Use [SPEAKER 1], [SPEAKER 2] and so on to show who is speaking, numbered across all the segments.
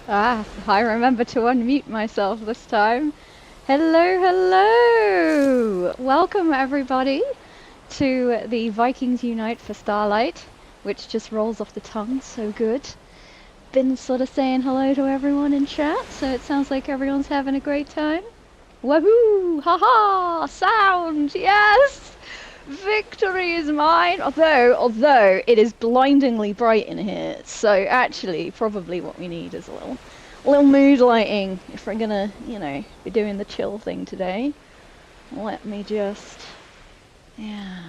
[SPEAKER 1] I remember to unmute myself this time. Hello, hello! Welcome everybody to the Vikings Unite for Starlight, which just rolls off the tongue so good. Been sort of saying hello to everyone in chat, so it sounds like everyone's having a great time. Woohoo! Haha! Sound! Yes! Victory is mine! Although it is blindingly bright in here, so actually probably what we need is a little mood lighting if we're gonna, be doing the chill thing today. Let me just... Yeah,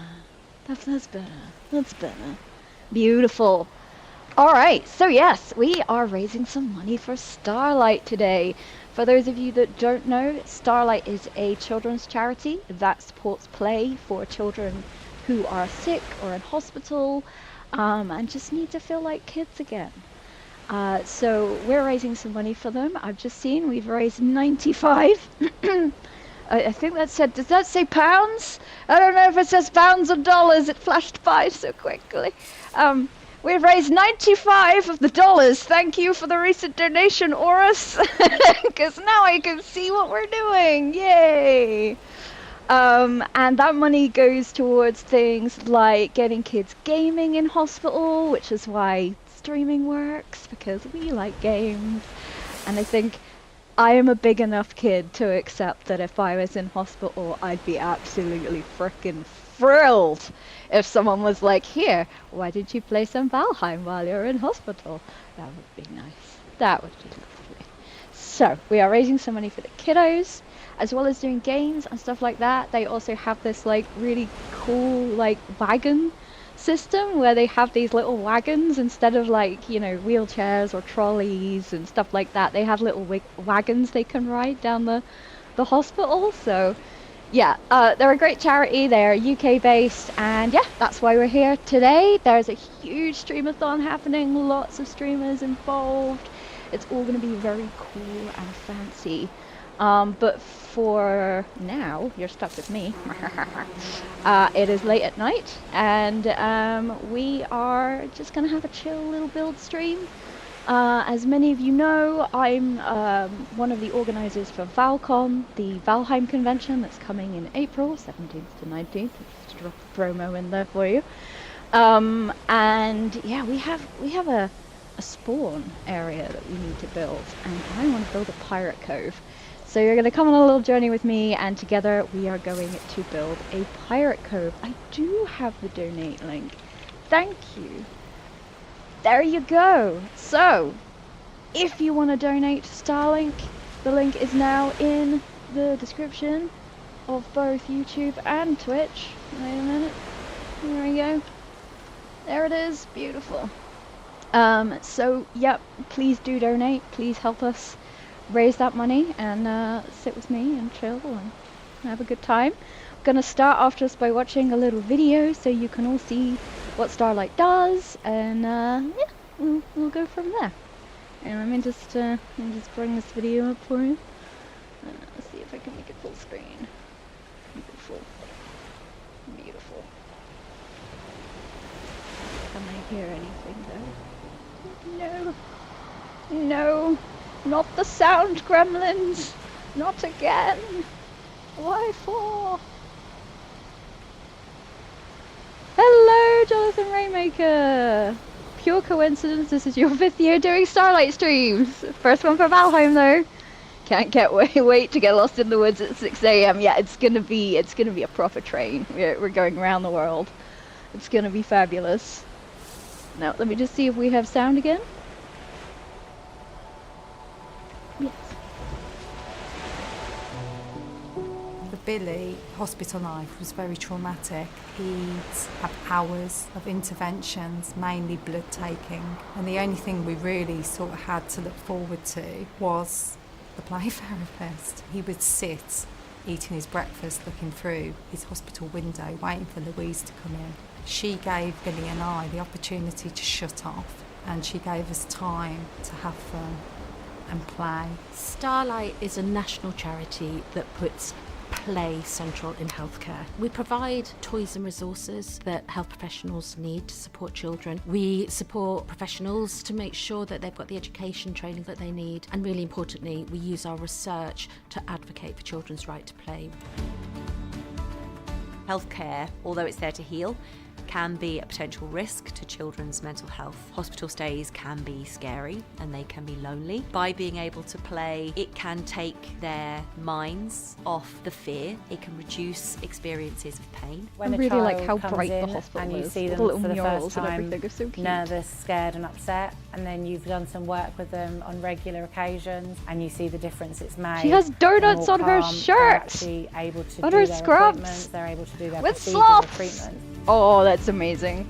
[SPEAKER 1] that's better. That's better. Beautiful. Alright, so yes, we are raising some money for Starlight today. For those of you that don't know, Starlight is a children's charity that supports play for children who are sick or in hospital and just need to feel like kids again. So we're raising some money for them. I've just seen we've raised 95. I think that said, does that say pounds? I don't know if it says pounds or dollars. It flashed by so quickly. We've raised 95 of the dollars. Thank you for the recent donation, Horus. Because now I can see what we're doing. Yay! And that money goes towards things like getting kids gaming in hospital, which is why streaming works, because we like games. And I think I am a big enough kid to accept that if I was in hospital, I'd be absolutely frickin' thrilled if someone was like, here, why did you play some Valheim while you're in hospital? That would be nice. That would be lovely. So, we are raising some money for the kiddos, as well as doing games and stuff like that. They also have this, really cool, wagon system where they have these little wagons instead of wheelchairs or trolleys and stuff like that. They have little wagons they can ride down the hospital. So yeah, they're a great charity. They're UK based, and yeah, that's why we're here today. There's a huge streamathon happening, lots of streamers involved. It's all going to be very cool and fancy. But for now, you're stuck with me. It is late at night, and we are just going to have a chill little build stream. As many of you know, I'm one of the organisers for Valcon, the Valheim convention that's coming in April, 17th to 19th. Just drop a promo in there for you. And yeah, we have a spawn area that we need to build, and I want to build a pirate cove. So you're going to come on a little journey with me, and together we are going to build a pirate cove. I do have the donate link. Thank you. There you go. So, if you want to donate to Starlink, the link is now in the description of both YouTube and Twitch. Wait a minute. Here we go. There it is. Beautiful. So, yep, please do donate. Please help us raise that money and sit with me and chill and have a good time. I'm gonna start off just by watching a little video so you can all see what Starlight does, and yeah, we'll go from there. And let me just bring this video up for you. Let's see if I can make it full screen. Beautiful. Beautiful. Can I hear anything though? No. No. Not the sound, gremlins! Not again! Why for? Hello, Jonathan Rainmaker! Pure coincidence, this is your 5th year doing Starlight streams! First one for Valheim though! Can't wait to get lost in the woods at 6 AM. Yeah, it's gonna be a proper train. We're going around the world. It's gonna be fabulous. Now, let me just see if we have sound again. Yes.
[SPEAKER 2] For Billy, hospital life was very traumatic. He'd had hours of interventions, mainly blood taking, and the only thing we really sort of had to look forward to was the play therapist. He would sit eating his breakfast, looking through his hospital window, waiting for Louise to come in. She gave Billy and I the opportunity to shut off, and she gave us time to have fun and play.
[SPEAKER 3] Starlight is a national charity that puts play central in healthcare. We provide toys and resources that health professionals need to support children. We support professionals to make sure that they've got the education training that they need, and really importantly, we use our research to advocate for children's right to play.
[SPEAKER 4] Healthcare, although it's there to heal, can be a potential risk to children's mental health. Hospital stays can be scary and they can be lonely. By being able to play, it can take their minds off the fear. It can reduce experiences of pain.
[SPEAKER 1] I really like how bright the hospital
[SPEAKER 5] and you
[SPEAKER 1] is.
[SPEAKER 5] see them
[SPEAKER 1] the little
[SPEAKER 5] for the
[SPEAKER 1] murals
[SPEAKER 5] first
[SPEAKER 1] and
[SPEAKER 5] time,
[SPEAKER 1] everything are so cute.
[SPEAKER 5] nervous, scared and upset, and then you've done some work with them on regular occasions and you see the difference it's made.
[SPEAKER 1] She has donuts on her shirt.
[SPEAKER 5] They're actually able to
[SPEAKER 1] On
[SPEAKER 5] do
[SPEAKER 1] her
[SPEAKER 5] their
[SPEAKER 1] scrubs.
[SPEAKER 5] appointments, they're able to do their
[SPEAKER 1] With
[SPEAKER 5] procedures or
[SPEAKER 1] sloths.
[SPEAKER 5] treatments.
[SPEAKER 1] Oh, that's amazing.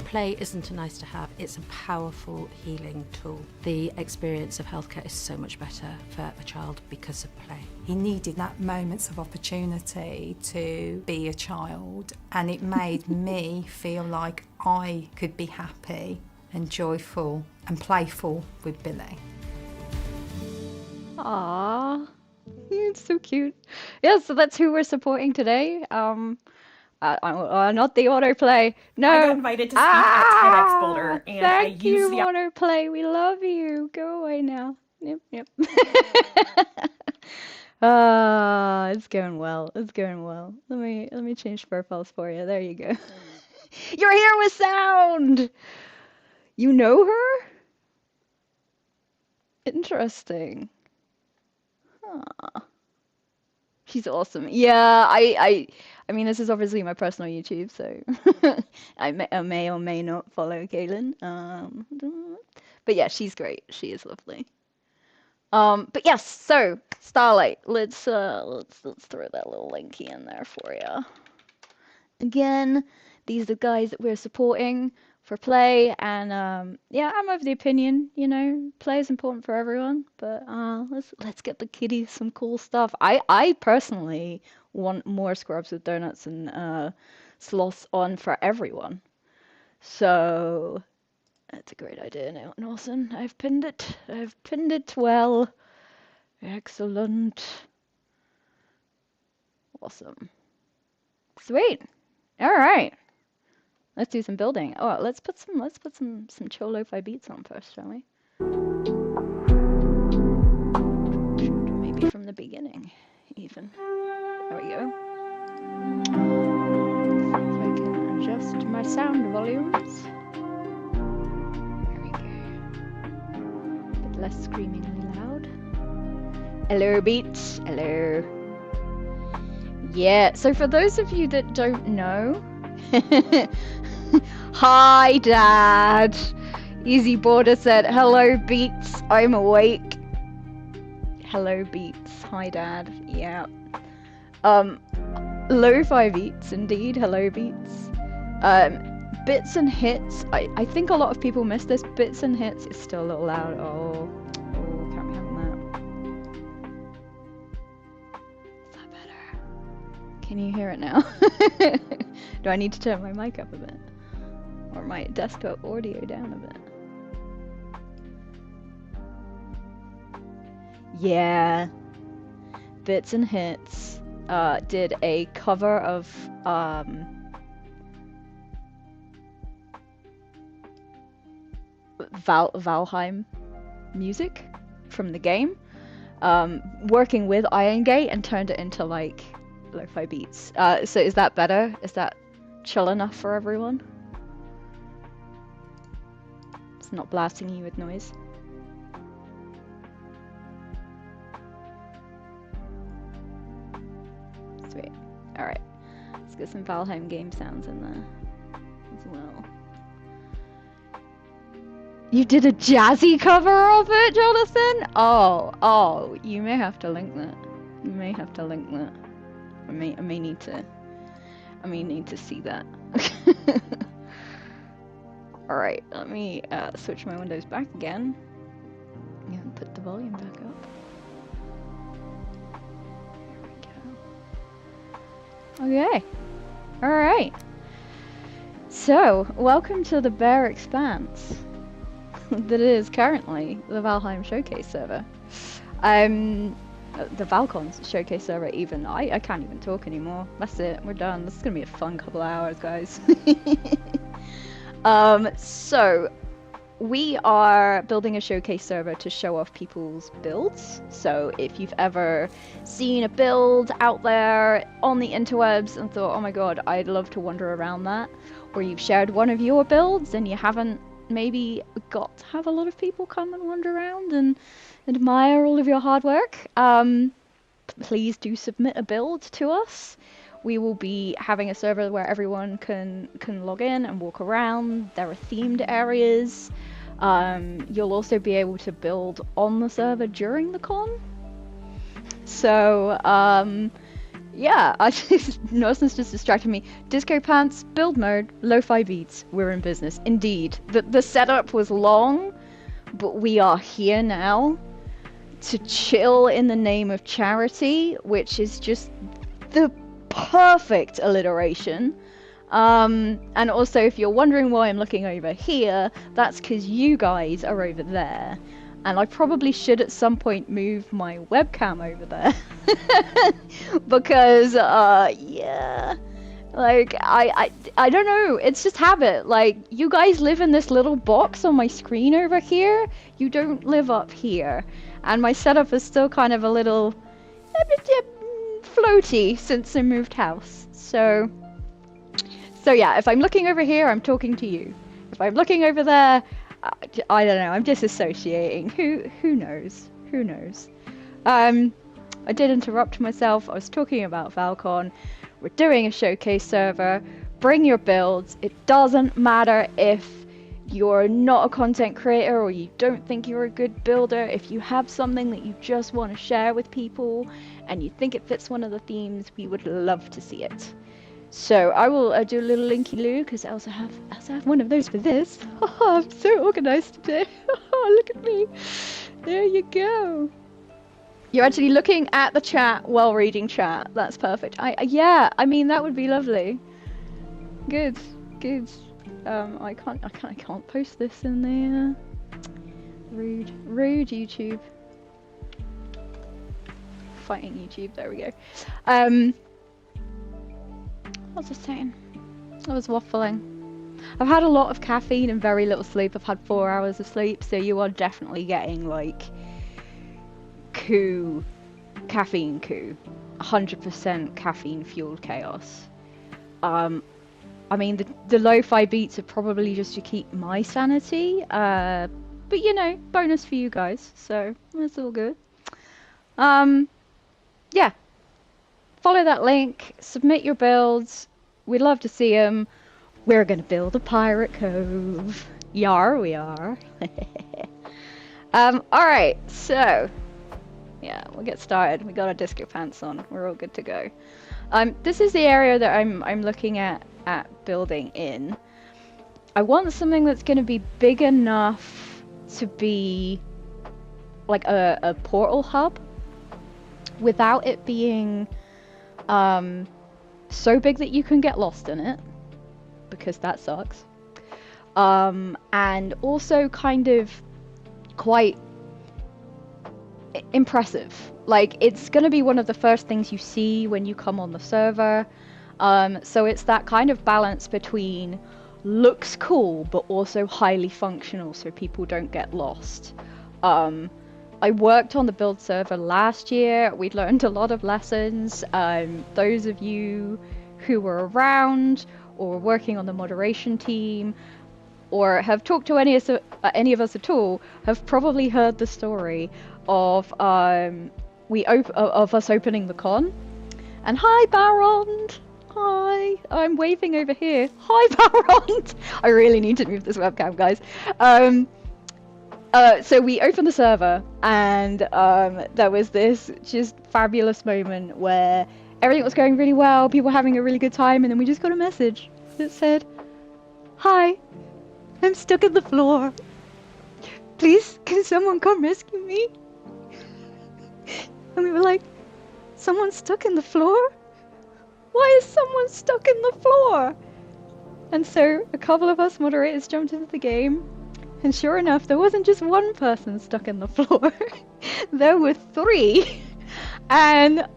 [SPEAKER 3] Play isn't a nice to have, it's a powerful healing tool. The experience of healthcare is so much better for a child because of play.
[SPEAKER 2] He needed that moments of opportunity to be a child, and it made me feel like I could be happy and joyful and playful with Billy.
[SPEAKER 1] Aww. It's so cute. Yeah, so that's who we're supporting today. Not the autoplay. No.
[SPEAKER 6] I got invited to speak at TEDx Boulder, and
[SPEAKER 1] Thank
[SPEAKER 6] I used
[SPEAKER 1] you,
[SPEAKER 6] the
[SPEAKER 1] autoplay. We love you. Go away now. Yep. It's going well. It's going well. Let me change profiles for you. There you go. You're here with sound. You know her? Interesting. Huh. She's awesome. Yeah, I mean, this is obviously my personal YouTube, so I may or may not follow Kaylin. But yeah, she's great. She is lovely. But yes, so Starlight. Let's throw that little linky in there for you. Again, these are the guys that we're supporting for play, and yeah, I'm of the opinion, play is important for everyone, but let's get the kiddies some cool stuff. I personally want more scrubs with donuts and sloths on for everyone. So that's a great idea, Norton. I've pinned it. I've pinned it well. Excellent. Awesome. Sweet. All right. Let's do some building. Oh, let's put some chill lo-fi beats on first, shall we? Maybe from the beginning, even. There we go. See if I can adjust my sound volumes. There we go. A bit less screamingly loud. Hello, beats. Hello. Yeah. So for those of you that don't know. Hi, Dad. Easy Border said, hello, Beats. I'm awake. Hello, Beats. Hi, Dad. Yeah. Lo-fi Beats, indeed. Hello, Beats. Bits and Hits. I think a lot of people miss this. Bits and Hits is still a little loud. Oh, can't be having that. Is that better? Can you hear it now? Do I need to turn my mic up a bit? Or my desktop audio down a bit? Yeah. Bits and Hits did a cover of Valheim music from the game, working with Iron Gate, and turned it into like lo-fi beats. So is that better? Is that chill enough for everyone? It's not blasting you with noise. Sweet. Alright. Let's get some Valheim game sounds in there as well. You did a jazzy cover of it, Jonathan? Oh, you may have to link that. You may have to link that. I may need to see that. Alright, let me switch my windows back again. And put the volume back up. There we go. Okay. Alright. So, welcome to the bare expanse that is currently the Valheim Showcase server. The Valcons showcase server even. I can't even talk anymore. That's it. We're done. This is gonna be a fun couple of hours, guys. So we are building a showcase server to show off people's builds. So if you've ever seen a build out there on the interwebs and thought, oh my god, I'd love to wander around that, or you've shared one of your builds and you haven't maybe got to have a lot of people come and wander around and admire all of your hard work, please do submit a build to us. We will be having a server where everyone can log in and walk around. There are themed areas. You'll also be able to build on the server during the con. So, yeah, Norsen's just distracted me. Disco pants, build mode, lo-fi beats. We're in business. Indeed. The setup was long, but we are here now to chill in the name of charity, which is just the perfect alliteration. And also, if you're wondering why I'm looking over here, that's because you guys are over there. And I probably should at some point move my webcam over there. Because, yeah. Like, I don't know, it's just habit. Like, you guys live in this little box on my screen over here. You don't live up here. And my setup is still kind of a little floaty since I moved house. So yeah, if I'm looking over here, I'm talking to you. If I'm looking over there, I don't know, I'm disassociating. Who knows? Who knows? I did interrupt myself. I was talking about Valcon. We're doing a showcase server. Bring your builds. It doesn't matter if you're not a content creator or you don't think you're a good builder. If you have something that you just want to share with people and you think it fits one of the themes, we would love to see it. So I will do a little linky loo because I also have one of those for this. I'm so organized today. Look at me. There you go. You're actually looking at the chat while reading chat. That's perfect. Yeah, I mean, that would be lovely. Good. I can't post this in there. Rude YouTube. Fighting YouTube, there we go. What was I saying? I was waffling. I've had a lot of caffeine and very little sleep. I've had 4 hours of sleep, so you are definitely getting like caffeine coup. 100% caffeine fueled chaos. I mean, the lo-fi beats are probably just to keep my sanity, but you know, bonus for you guys, so that's all good. Yeah, follow that link, submit your builds, we'd love to see them. We're gonna build a pirate cove. Yar, we are. Alright, so, yeah, we'll get started. We got our disco pants on, we're all good to go. This is the area that I'm looking at building in. I want something that's going to be big enough to be like a portal hub without it being so big that you can get lost in it, because that sucks. And also kind of quite impressive. Like, it's going to be one of the first things you see when you come on the server. So it's that kind of balance between looks cool but also highly functional so people don't get lost. I worked on the build server last year. We'd learned a lot of lessons. Those of you who were around or working on the moderation team or have talked to any of us at all have probably heard the story of of us opening the con. And hi, Baron! Hi! I'm waving over here. Hi, Baron! I really need to move this webcam, guys. So we opened the server, and there was this just fabulous moment where everything was going really well, people were having a really good time, and then we just got a message that said, "Hi, I'm stuck in the floor. Please, can someone come rescue me?" And we were like, "Someone's stuck in the floor? Why is someone stuck in the floor?" And so a couple of us moderators jumped into the game, And sure enough, there wasn't just one person stuck in the floor. There were 3. And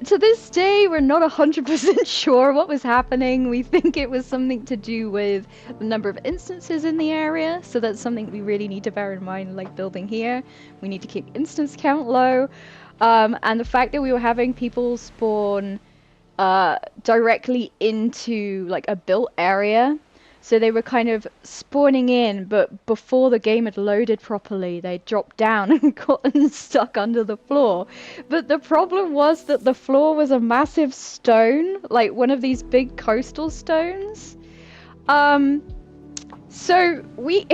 [SPEAKER 1] to this day, we're not 100% sure what was happening. We think it was something to do with the number of instances in the area. So that's something we really need to bear in mind, like building here. We need to keep instance count low. And the fact that we were having people spawn directly into like a built area. So they were kind of spawning in, but before the game had loaded properly, they dropped down and gotten stuck under the floor. But the problem was that the floor was a massive stone, like one of these big coastal stones. So we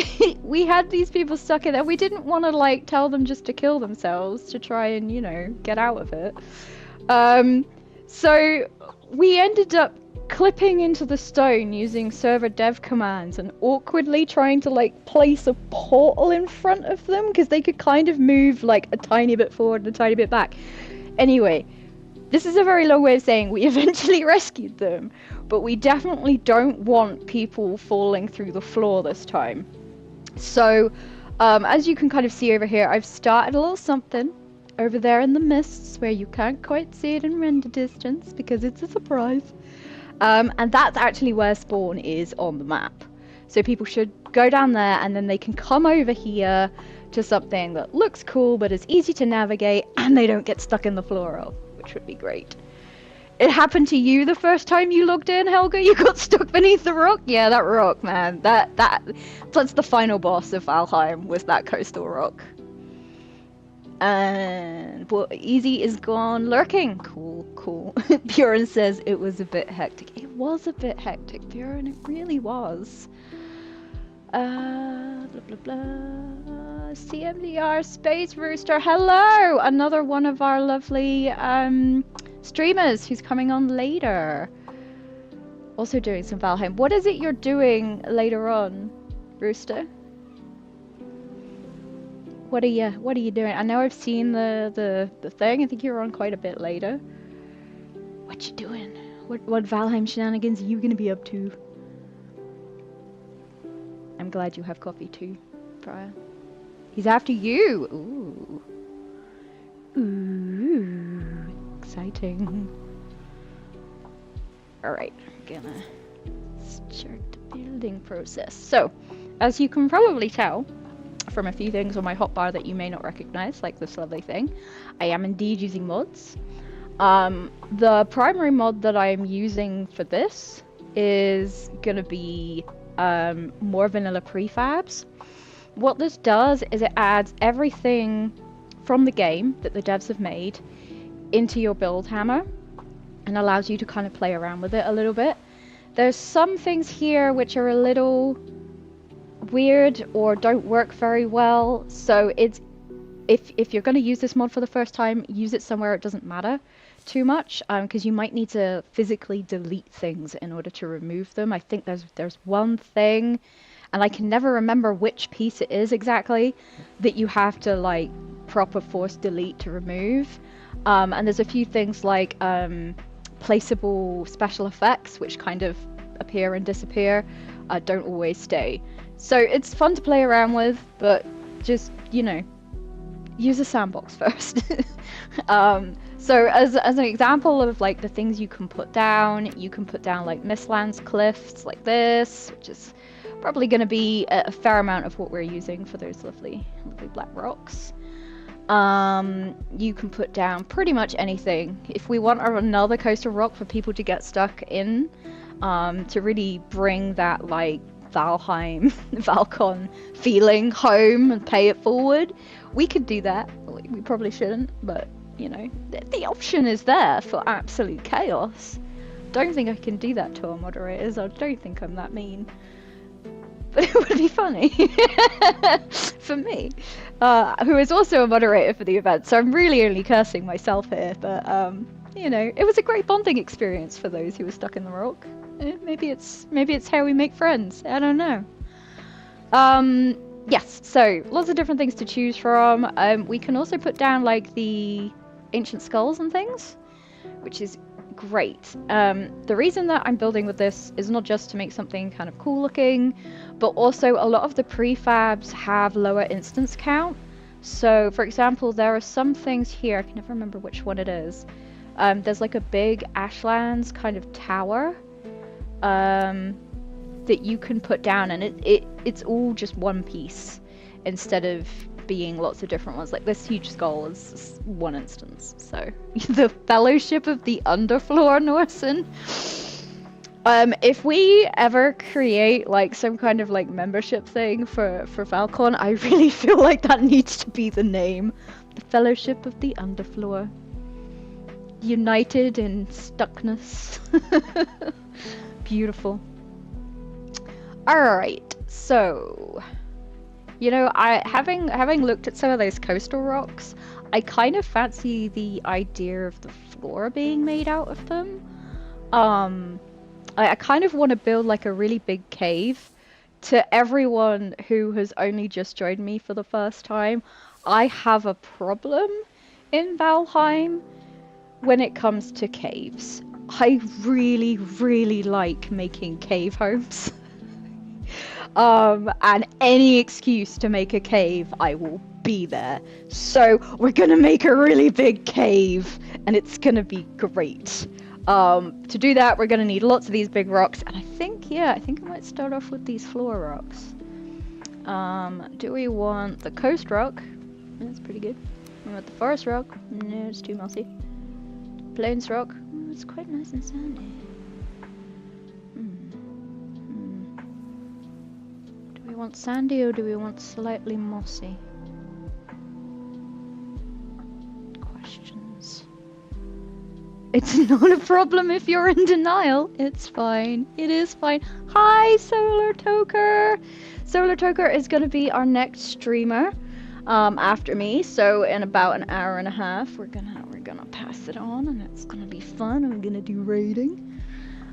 [SPEAKER 1] we had these people stuck in there. We didn't want to like tell them just to kill themselves to try and, you know, get out of it. So we ended up clipping into the stone using server dev commands and awkwardly trying to like place a portal in front of them because they could kind of move like a tiny bit forward and a tiny bit back. Anyway, this is a very long way of saying we eventually rescued them, but we definitely don't want people falling through the floor this time. So as you can kind of see over here, I've started a little something over there in the mists where you can't quite see it in render distance because it's a surprise. And that's actually where spawn is on the map. So people should go down there and then they can come over here to something that looks cool but is easy to navigate and they don't get stuck in the floor, which would be great. It happened to you the first time you logged in, Helga? You got stuck beneath the rock? Yeah, that rock, man. That's the final boss of Valheim, was that coastal rock. And well, easy is gone lurking. Cool. Bjorn says it was a bit hectic. It was a bit hectic, Bjorn. It really was. Blah blah blah. CMDR Space Rooster. Hello, another one of our lovely streamers who's coming on later. Also doing some Valheim. What is it you're doing later on, Rooster? What are you doing? I know I've seen the thing. I think you're on quite a bit later. What you doing? What Valheim shenanigans are you gonna be up to? I'm glad you have coffee too, Brian. He's after you. Ooh, exciting. All right, I'm gonna start the building process. So, as you can probably tell from a few things on my hotbar that you may not recognize, like this lovely thing, I am indeed using mods. The primary mod that I am using for this is gonna be more vanilla prefabs. What this does is it adds everything from the game that the devs have made into your build hammer and allows you to kind of play around with it a little bit. There's some things here which are a little weird or don't work very well, so it's if you're going to use this mod for the first time, use it somewhere it doesn't matter too much, because you might need to physically delete things in order to remove them. I think there's one thing, and I can never remember which piece it is exactly, that you have to like proper force delete to remove. And there's a few things like placeable special effects which kind of appear and disappear, don't always stay. So it's fun to play around with, but just, you know, use a sandbox first. So as an example of like the things you can put down like Mistlands cliffs like this, which is probably going to be a fair amount of what we're using for those lovely black rocks. You can put down pretty much anything. If we want another coastal rock for people to get stuck in, to really bring that like Valheim, Valcon feeling home and pay it forward, we could do that. We probably shouldn't, but you know, the option is there for absolute chaos. Don't think I can do that to our moderators. I don't think I'm that mean. But it would be funny for me, who is also a moderator for the event, so I'm really only cursing myself here, but you know, it was a great bonding experience for those who were stuck in the rock. Maybe it's how we make friends, I don't know. Yes, so lots of different things to choose from. We can also put down like the ancient skulls and things, which is great. The reason that I'm building with this is not just to make something kind of cool looking, but also a lot of the prefabs have lower instance count. So, for example, there are some things here, I can never remember which one it is. There's like a big Ashlands kind of tower that you can put down, and it's all just one piece instead of being lots of different ones. Like this huge skull is one instance. So the Fellowship of the Underfloor Norsen. If we ever create like some kind of like membership thing for Valcon, I really feel like that needs to be the name. The Fellowship of the Underfloor. United in stuckness. Beautiful. Alright, so you know, having looked at some of those coastal rocks, I kind of fancy the idea of the floor being made out of them. I kind of want to build like a really big cave. To everyone who has only just joined me for the first time, I have a problem in Valheim when it comes to caves. I really, really like making cave homes. And any excuse to make a cave, I will be there. So we're gonna make a really big cave, and it's gonna be great. To do that, we're gonna need lots of these big rocks, and I think I might start off with these floor rocks. Do we want the coast rock? That's pretty good. We want the forest rock? No, it's too mossy. Plains rock? It's quite nice and sandy. Do we want sandy or do we want slightly mossy? Questions. It's not a problem if you're in denial. It's fine. It is fine. Hi, Solar Toker! Solar Toker is going to be our next streamer after me. So in about an hour and a half, we're gonna pass it on, and it's gonna be fun. I'm gonna do raiding.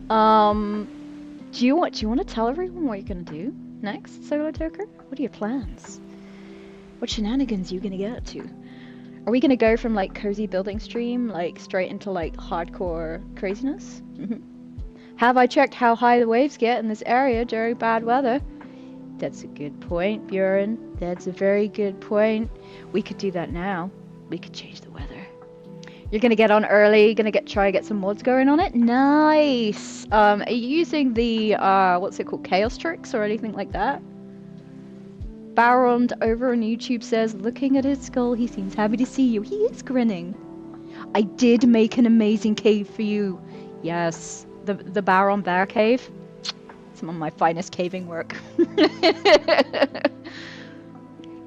[SPEAKER 1] Do you want to tell everyone what you're gonna do next, Solar Toker? What are your plans? What shenanigans are you gonna get up to? Are we gonna go from like cozy building stream like straight into like hardcore craziness? Have I checked how high the waves get in this area during bad weather? That's a good point, Bjorn. That's a very good point. We could do that now. We could change the weather. You're gonna get on early, gonna try get some mods going on it? Nice! Are you using the, what's it called, Chaos Tricks or anything like that? Baron over on YouTube says, looking at his skull, he seems happy to see you. He is grinning. I did make an amazing cave for you. Yes, the Baron Bear Cave. Some of my finest caving work.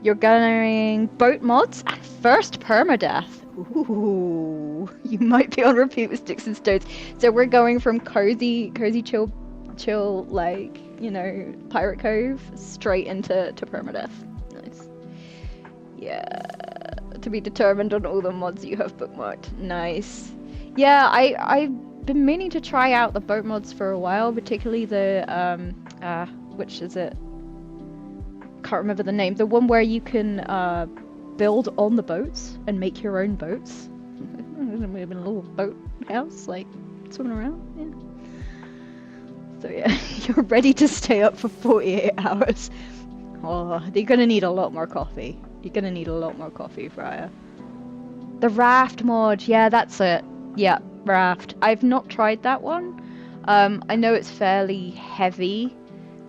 [SPEAKER 1] You're going boat mods and first permadeath. Ooh, you might be on repeat with Sticks and Stones. So we're going from cozy chill, like, you know, Pirate Cove straight into permadeath. Nice. Yeah, to be determined on all the mods you have bookmarked. Nice. Yeah, I've been meaning to try out the boat mods for a while, particularly the which is it? Can't remember the name. The one where you can build on the boats and make your own boats. Maybe a little boat house, like swimming around. Yeah. So yeah, you're ready to stay up for 48 hours. Oh, you're gonna need a lot more coffee. You're gonna need a lot more coffee, Freya. The raft mod, yeah, that's it. Yeah, raft. I've not tried that one. I know it's fairly heavy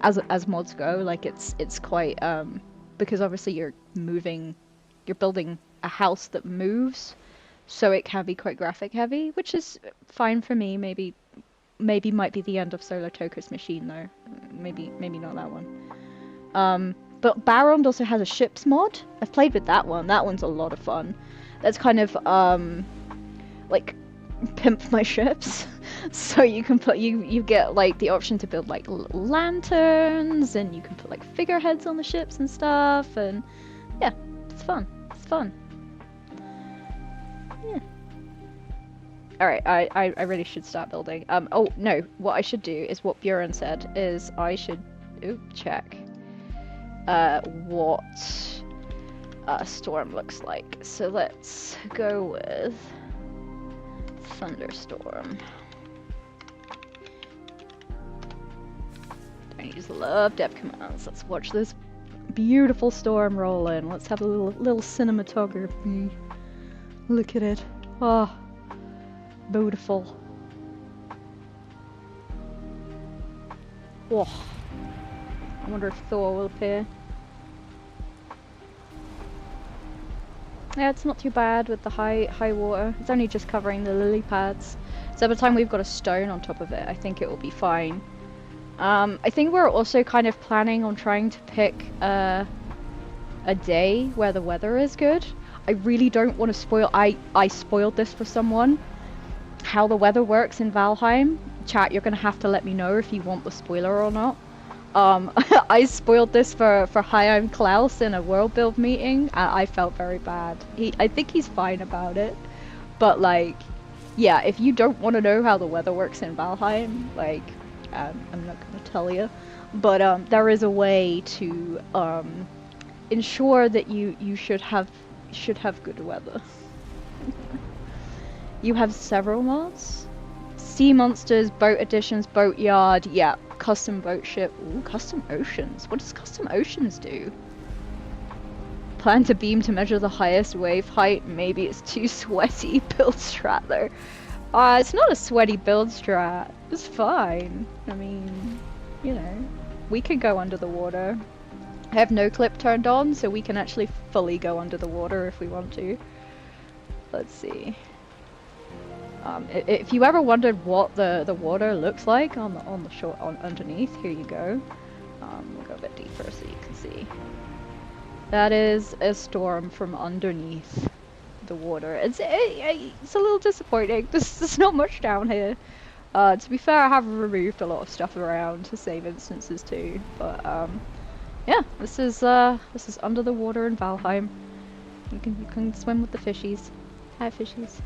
[SPEAKER 1] as mods go. Like it's quite because obviously you're building a house that moves, so it can be quite graphic heavy, which is fine for me. Maybe might be the end of Solar Toker's machine though. Maybe not that one. But Baron also has a ships mod. I've played with that one. That one's a lot of fun. That's kind of like pimp my ships. So you can put you get like the option to build like lanterns, and you can put like figureheads on the ships and stuff, and yeah, it's fun. It's fun. Yeah. Alright, I really should start building. Oh no, what I should do is what Bjorn said, is I should check what Storm looks like. So let's go with thunderstorm. I just love depth commands. Let's watch this beautiful storm roll in. Let's have a little cinematography. Look at it. Oh, beautiful. Whoa. I wonder if Thor will appear. Yeah, it's not too bad with the high water. It's only just covering the lily pads. So by the time we've got a stone on top of it, I think it will be fine. I think we're also kind of planning on trying to pick a day where the weather is good. I really don't want to spoil. I spoiled this for someone. How the weather works in Valheim. Chat, you're gonna have to let me know if you want the spoiler or not. I spoiled this for Chaim Klaus in a world build meeting. I felt very bad. I think he's fine about it, but like, yeah, if you don't want to know how the weather works in Valheim, like, I'm not gonna tell you, but there is a way to ensure that you should have good weather. You have several mods. Sea monsters, boat additions, boat yard, yeah, custom boat ship. Ooh, custom oceans. What does custom oceans do? Plan to beam to measure the highest wave height. Maybe it's too sweaty. Build strat though. It's not a sweaty build strat. It's fine. I mean, you know, we can go under the water. I have no clip turned on, so we can actually fully go under the water if we want to. Let's see. If you ever wondered what the water looks like on the shore underneath, here you go. We'll go a bit deeper so you can see. That is a storm from underneath the water. It's a little disappointing. There's not much down here. To be fair, I have removed a lot of stuff around to save instances too. But yeah, this is under the water in Valheim. You can swim with the fishies. Hi, fishies.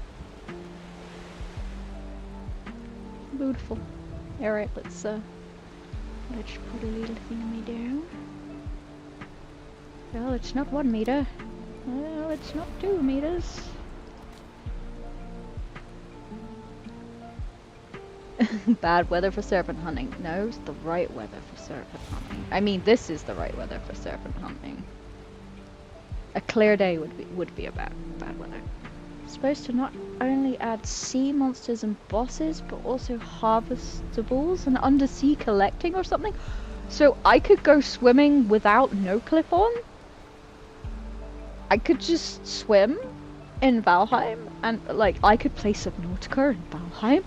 [SPEAKER 1] Beautiful. Alright, let's put a little thingy down. Well, it's not 1 meter. Well, it's not 2 meters. Bad weather for serpent hunting. No, it's the right weather for serpent hunting. I mean, this is the right weather for serpent hunting. A clear day would be a bad weather. Supposed to not only add sea monsters and bosses, but also harvestables and undersea collecting or something. So I could go swimming without no clip on. I could just swim in Valheim, and like I could play Subnautica in Valheim.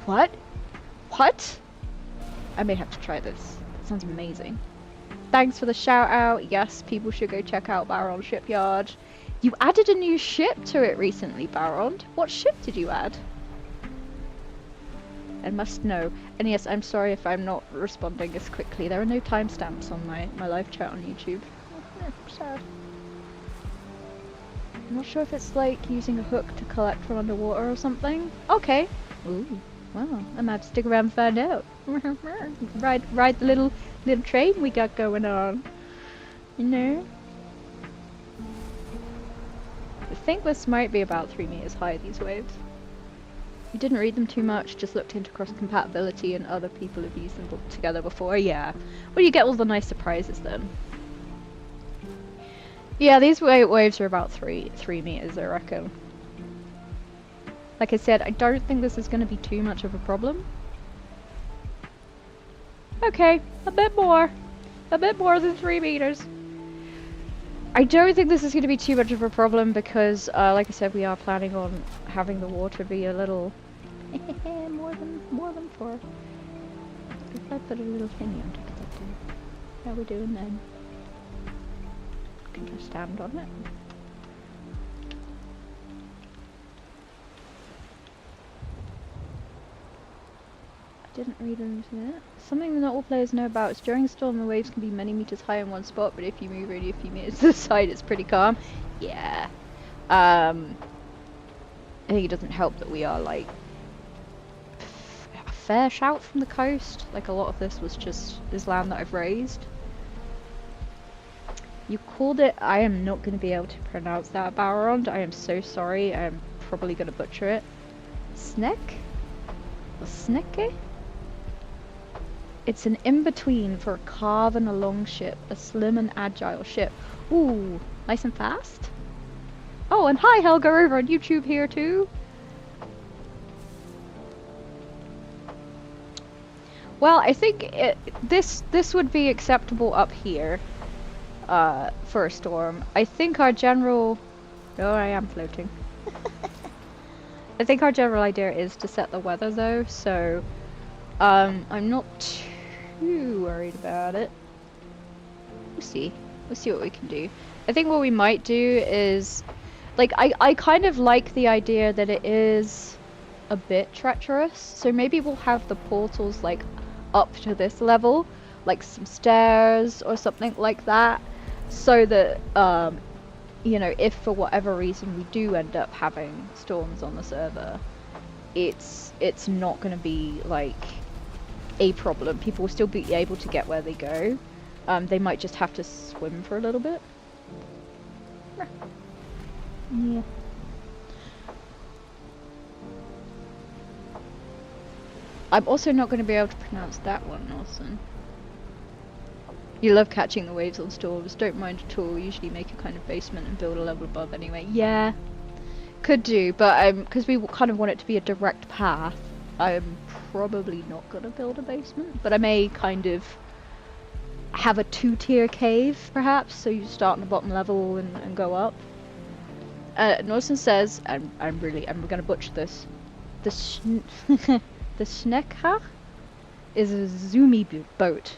[SPEAKER 1] What? What? I may have to try this. That sounds amazing. Thanks for the shout out. Yes, people should go check out Baron Shipyard. You added a new ship to it recently, Baron. What ship did you add? I must know. And yes, I'm sorry if I'm not responding as quickly. There are no timestamps on my live chat on YouTube. Sad. I'm not sure if it's like using a hook to collect from underwater or something. Okay. Ooh. Well, I'm gonna have to stick around and find out. Ride the little train we got going on. You know? I think this might be about 3 meters high, these waves. I didn't read them too much, just looked into cross-compatibility and other people have used them together before. Yeah. Well, you get all the nice surprises then. Yeah, these waves are about 3 meters, I reckon. Like I said, I don't think this is going to be too much of a problem. Okay, a bit more. A bit more than 3 meters. I don't think this is going to be too much of a problem because, like I said, we are planning on having the water be a little more than 4. If I put a little thingy on top of that, how are we doing then? Can just stand on it. Didn't read into that. Something that not all players know about is during a storm the waves can be many meters high in one spot, but if you move really a few meters to the side it's pretty calm. Yeah. I think it doesn't help that we are like a fair shout from the coast. Like a lot of this was just land that I've raised. You called it, I am not going to be able to pronounce that, Baron. I am so sorry. I am probably going to butcher it. Sneck? A snecke? It's an in-between for a carve and a long ship. A slim and agile ship. Ooh, nice and fast? Oh, and hi Helga over on YouTube here too. Well, I think this would be acceptable up here for a storm. I think our general... Oh, I am floating. I think our general idea is to set the weather though, so I'm not too worried about it. We'll see. We'll see what we can do. I think what we might do is... Like, I kind of like the idea that it is a bit treacherous, so maybe we'll have the portals, like, up to this level, like some stairs or something like that, so that, you know, if for whatever reason we do end up having storms on the server, it's not going to be, like, a problem. People will still be able to get where they go. They might just have to swim for a little bit. Yeah. I'm also not going to be able to pronounce that one, Orson. You love catching the waves on storms. Don't mind at all. Usually make a kind of basement and build a level above anyway. Yeah, could do, but because we kind of want it to be a direct path, I'm probably not going to build a basement. But I may kind of have a 2-tier cave, perhaps. So you start on the bottom level and go up. Norson says, I'm going to butcher this. The Snekha is a zoomy boat.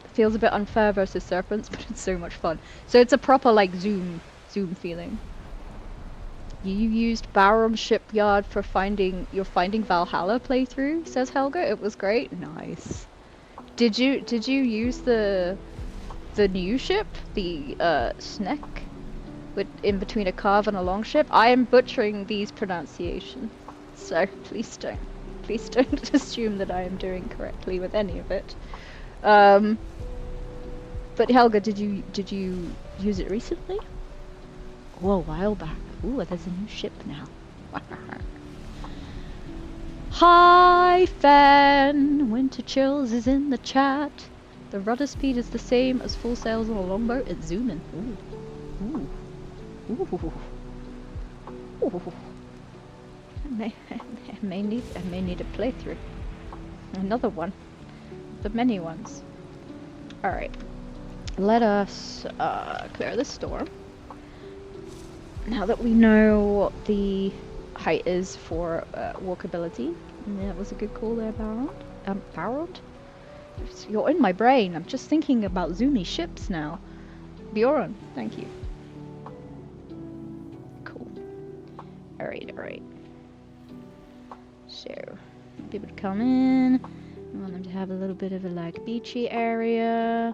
[SPEAKER 1] It feels a bit unfair versus serpents, but it's so much fun. So it's a proper, like, zoom feeling. You used Barum Shipyard for your Finding Valhalla playthrough, says Helga. It was great. Nice. Did you use the new ship, the Snek? In between a carve and a long ship. I am butchering these pronunciations, so please don't assume that I am doing correctly with any of it. But Helga, did you use it recently? Oh, a while back. Ooh, there's a new ship now. Hi Fen, Winter Chills is in the chat. The rudder speed is the same as full sails on a longboat. It's zooming. Ooh. Ooh. Ooh. Ooh. I may need a playthrough. Another one. The many ones. Alright. Let us clear the storm. Now that we know what the height is for walkability. Yeah, that was a good call there, Baron. Baron? You're in my brain. I'm just thinking about zoomy ships now. Bjorn, thank you. Alright. So, people to come in. I want them to have a little bit of a, like, beachy area.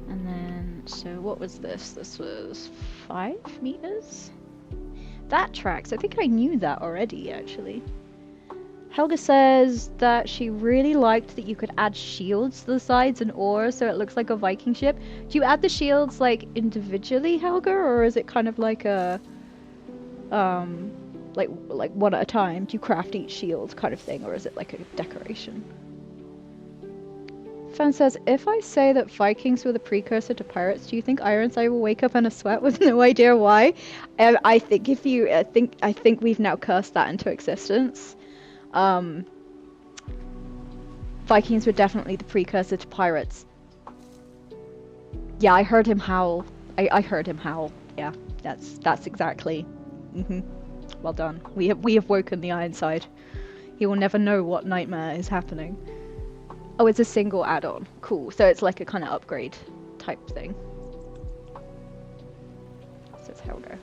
[SPEAKER 1] And then, so what was this? This was 5 meters? That tracks. I think I knew that already, actually. Helga says that she really liked that you could add shields to the sides and oars so it looks like a Viking ship. Do you add the shields, like, individually, Helga? Or is it kind of like a... like one at a time? Do you craft each shield kind of thing, or is it like a decoration? Fan says, if I say that Vikings were the precursor to pirates, do you think Ironside will wake up in a sweat with no idea why? I think if you I think we've now cursed that into existence. Vikings were definitely the precursor to pirates. Yeah, I heard him howl. I heard him howl. Yeah, that's exactly. Well done. We have woken the Ironside. He will never know what nightmare is happening. Oh, it's a single add-on. Cool. So it's like a kind of upgrade type thing. Says Helga.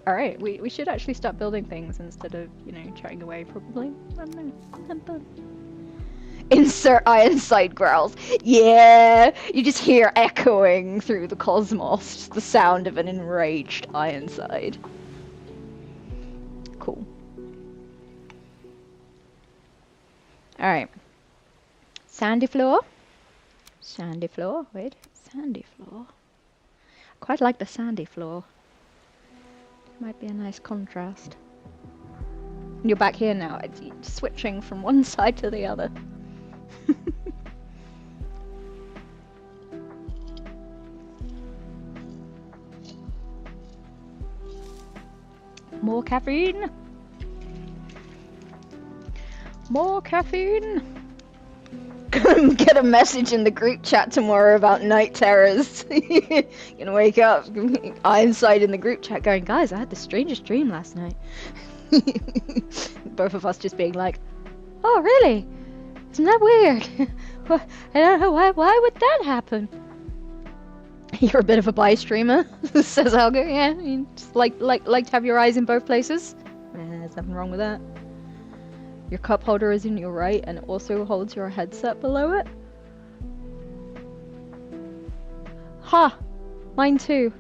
[SPEAKER 1] Alright, we should actually start building things instead of, you know, chatting away probably. I don't know. I'm done. Insert Ironside growls. Yeah! You just hear echoing through the cosmos the sound of an enraged Ironside. Cool. Alright. Sandy floor. Sandy floor. Wait. Sandy floor. Quite like the sandy floor. Might be a nice contrast. You're back here now. It's switching from one side to the other. More caffeine. More caffeine. Get a message in the group chat tomorrow about night terrors. Gonna wake up, inside in the group chat going, guys, I had the strangest dream last night. Both of us just being like, oh really? Isn't that weird? I don't know, why would that happen? You're a bit of a bi streamer, says Helga. Yeah, you just like to have your eyes in both places. There's nothing wrong with that. Your cup holder is in your right and it also holds your headset below it. Ha! Mine too.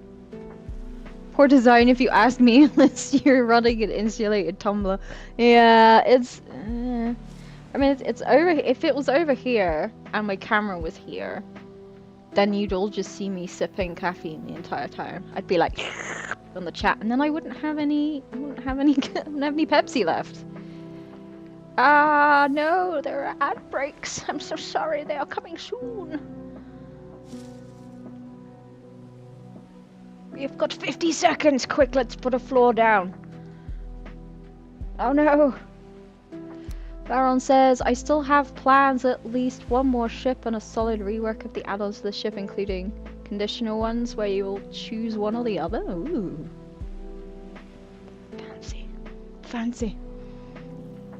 [SPEAKER 1] Poor design if you ask me, unless you're running an insulated tumbler. Yeah, it's... I mean, it's over... If it was over here and my camera was here, then you'd all just see me sipping caffeine the entire time. I'd be like on the chat, and then I wouldn't have any Pepsi left. Ah, no, there are ad breaks. I'm so sorry, they are coming soon. We've got 50 seconds. Quick, let's put a floor down. Oh no. Baron says, I still have plans at least one more ship and a solid rework of the add-ons to the ship, including conditional ones where you will choose one or the other. Ooh. Fancy. Fancy.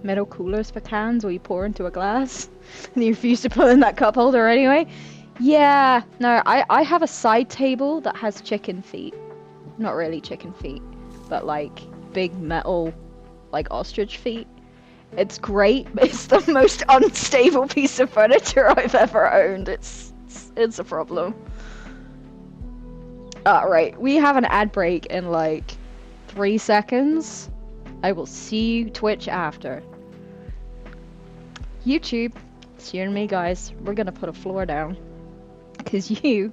[SPEAKER 1] Metal coolers for cans where you pour into a glass and you refuse to put in that cup holder anyway. Yeah, no, I have a side table that has chicken feet. Not really chicken feet, but like big metal, like ostrich feet. It's great, but it's the most unstable piece of furniture I've ever owned. It's a problem. Right, we have an ad break in like 3 seconds. I will see you Twitch after. YouTube, it's you and me, guys. We're gonna put a floor down. Because you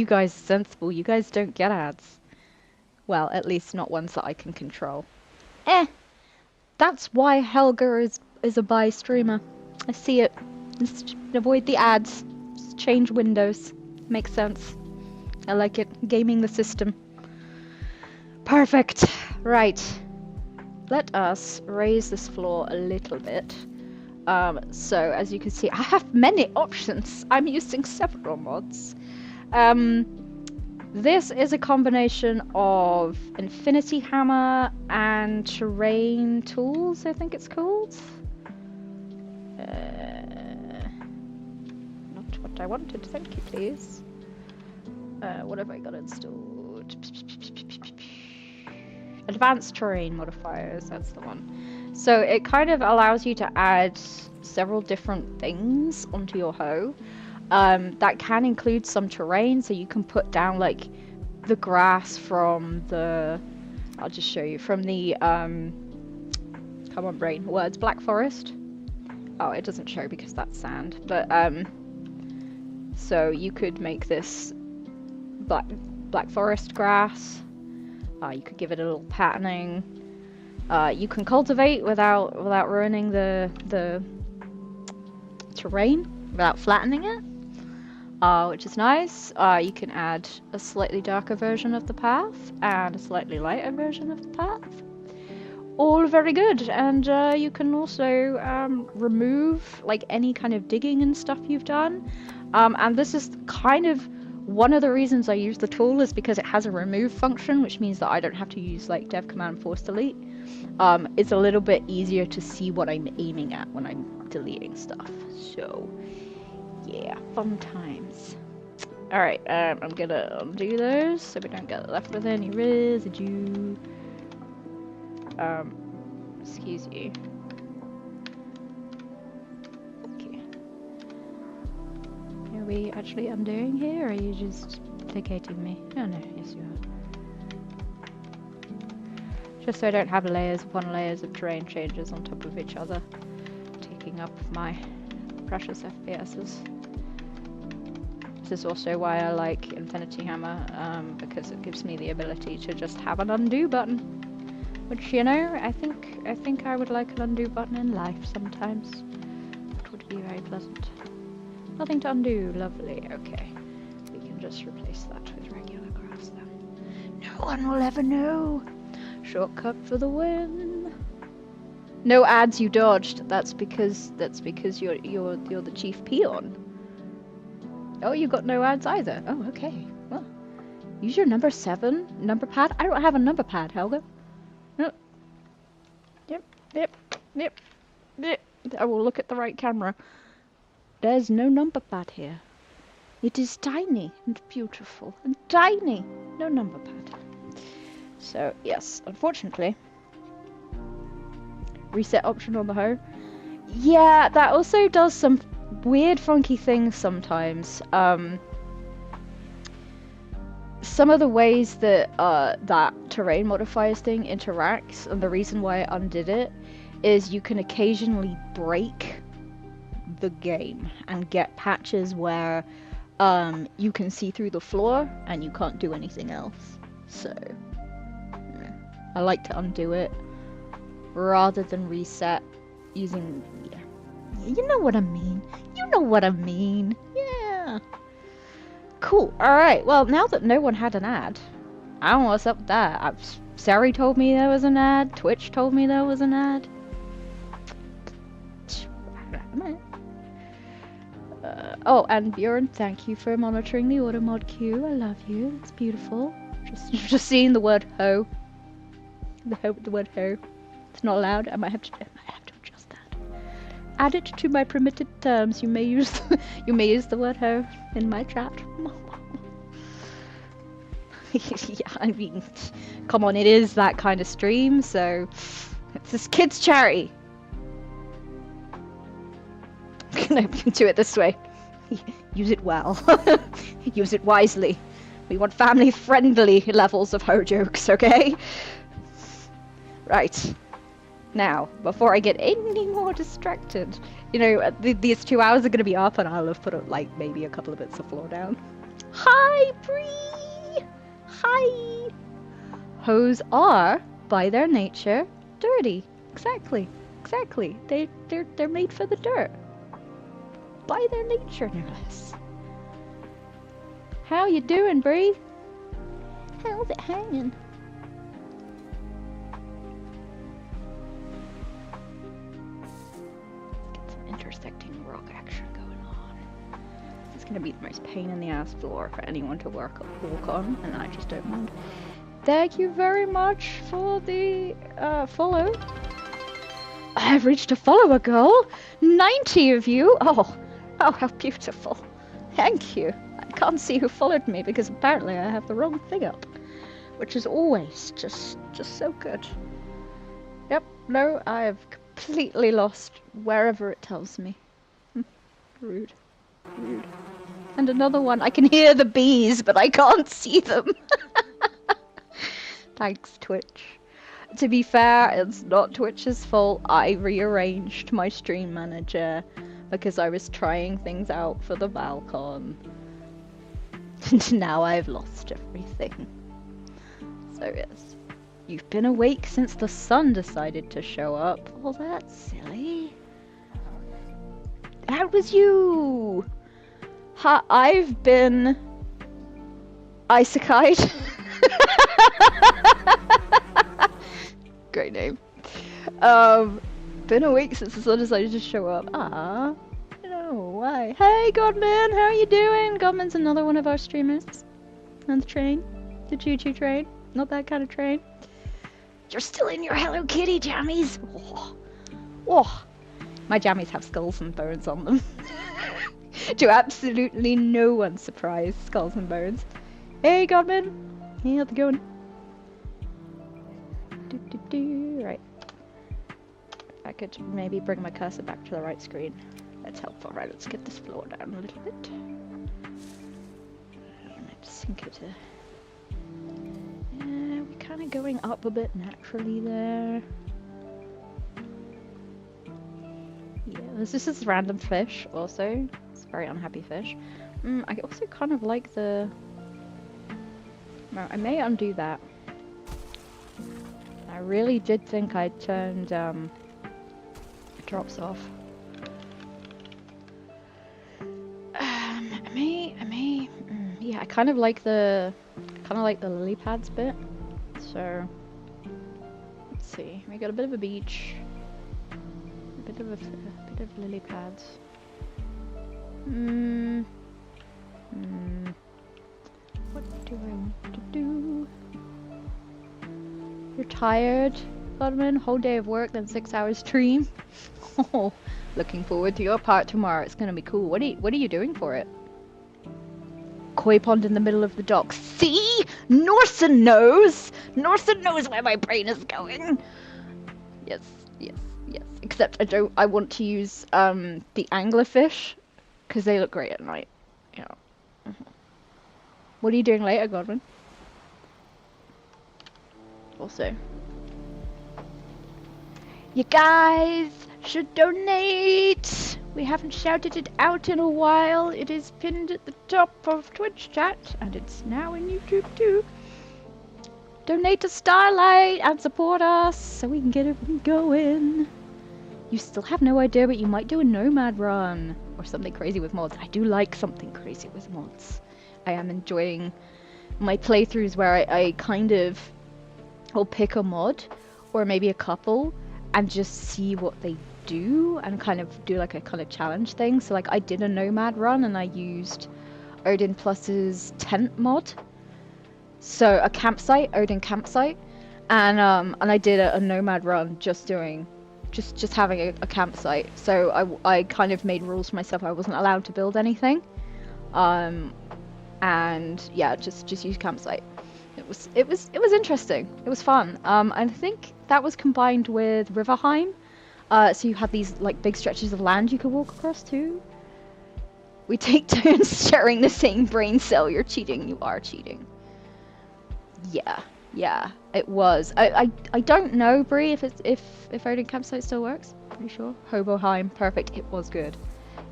[SPEAKER 1] guys are sensible. You guys don't get ads. Well, at least not ones that I can control. That's why Helga is a bi streamer. I see it. Just avoid the ads. Just change windows. Makes sense. I like it. Gaming the system. Perfect. Right. Let us raise this floor a little bit. So as you can see, I have many options. I'm using several mods. This is a combination of Infinity Hammer and Terrain Tools, I think it's called. Not what I wanted, thank you please. What have I got installed? Advanced Terrain Modifiers, that's the one. So it kind of allows you to add several different things onto your hoe. That can include some terrain, so you can put down like the grass from the, I'll just show you, from the, come on brain, words, Black Forest. Oh, it doesn't show because that's sand, but so you could make this Black Forest grass. You could give it a little patterning. You can cultivate without ruining the terrain, without flattening it, which is nice. You can add a slightly darker version of the path and a slightly lighter version of the path. All very good, and you can also remove like any kind of digging and stuff you've done. And this is kind of one of the reasons I use the tool, is because it has a remove function, which means that I don't have to use like dev command force delete. It's a little bit easier to see what I'm aiming at when I'm deleting stuff. So yeah, fun times. Alright, I'm gonna undo those so we don't get left with any residue. Excuse you. Okay. Are we actually undoing here, or are you just placating me? Oh no, yes you are. Just so I don't have layers upon layers of terrain changes on top of each other, taking up my precious FPSs. This is also why I like Infinity Hammer, because it gives me the ability to just have an undo button. Which, you know, I think I would like an undo button in life sometimes. It would be very pleasant. Nothing to undo, lovely. Okay. We can just replace that with regular grass then. No one will ever know. Shortcut for the win. No ads you dodged. That's because you're the chief peon. Oh, you got no ads either. Oh, okay. Well, use your number 7 number pad. I don't have a number pad, Helga. No. Yep. I will look at the right camera. There's no number pad here. It is tiny and beautiful and tiny. No number pad. So, yes, unfortunately. Reset option on the hoe. Yeah, that also does some weird funky things sometimes. Some of the ways that that terrain modifiers thing interacts, and the reason why I undid it, is you can occasionally break the game and get patches where you can see through the floor and you can't do anything else. So yeah. I like to undo it rather than reset using, yeah. You know what I mean. You know what I mean. Yeah. Cool. Alright, well, now that no one had an ad, I don't know what's up with that. Sari told me there was an ad. Twitch told me there was an ad. Oh, and Bjorn, thank you for monitoring the auto mod queue. I love you. It's beautiful. Just seeing the word ho. The word ho. It's not allowed. I might have to adjust that. Add it to my permitted terms. You may use the word ho in my chat. Yeah, I mean, come on, it is that kind of stream, so it's this kids' charity. No, do it this way. Use it well. Use it wisely. We want family-friendly levels of ho jokes, okay? Right. Now, before I get any more distracted, you know, these 2 hours are going to be up and I'll have put, like, maybe a couple of bits of floor down. Hi, Bree! Hi! Hoes are, by their nature, dirty. Exactly. They're made for the dirt. By their nature, no less. How you doing, Bree? How's it hanging? Get some intersecting rock action going on. It's gonna be the most pain in the ass floor for anyone to walk on, and I just don't mind. Thank you very much for the follow. I've reached a follower goal. 90 of you. Oh, how beautiful. Thank you. I can't see who followed me because apparently I have the wrong thing up. Which is always just so good. Yep, no, I have completely lost wherever it tells me. Rude. And another one. I can hear the bees, but I can't see them. Thanks, Twitch. To be fair, it's not Twitch's fault. I rearranged my stream manager because I was trying things out for the Valcon. And now I've lost everything. So yes. You've been awake since the sun decided to show up. Well, that's silly. That was you! I've been... Isekai'd. Great name. Been awake since the sun decided to show up. Ah, no, why? Hey, Godman, how are you doing? Godman's another one of our streamers. On the train. The choo-choo train. Not that kind of train. You're still in your Hello Kitty jammies. Oh. My jammies have skulls and bones on them. To absolutely no one's surprise, skulls and bones. Hey, Godman. Hey, how's it going? Right. I could maybe bring my cursor back to the right screen. That's helpful. Right, let's get this floor down a little bit. Sink it. Yeah, we're kind of going up a bit naturally there. Yeah, this is random fish also. It's a very unhappy fish. I also kind of like the... No, I may undo that. I really did think I turned drops off. Yeah, I kind of like the lily pads bit. So let's see. We got a bit of a beach, a bit of lily pads. What do I want to do? You're tired, Godwin? Whole day of work, then 6 hours stream. Oh, looking forward to your part tomorrow. It's gonna be cool. What are you doing for it? Koi pond in the middle of the dock. See? Norson knows! Norson knows where my brain is going! Yes. Except I want to use the anglerfish, because they look great at night. Yeah. What are you doing later, Godwin? Also, you guys should donate! We haven't shouted it out in a while. It is pinned at the top of Twitch chat, and it's now in YouTube too. Donate to Starlight and support us so we can get everything going. You still have no idea, but you might do a nomad run or something crazy with mods. I do like something crazy with mods. I am enjoying my playthroughs where I kind of will pick a mod or maybe a couple and just see what they do and kind of do like a kind of challenge thing. So like I did a nomad run and I used Odin Plus's tent mod. So a campsite, Odin campsite, and I did a nomad run just doing just having a campsite. So I kind of made rules for myself. I wasn't allowed to build anything. And yeah, just use campsite. It was interesting. It was fun. I think that was combined with Riverheim. So you had these like big stretches of land you could walk across too. We take turns sharing the same brain cell. You're cheating. You are cheating. Yeah, it was. I don't know, Bree, if Odin Campsite still works. Pretty sure. Hoboheim, perfect. It was good.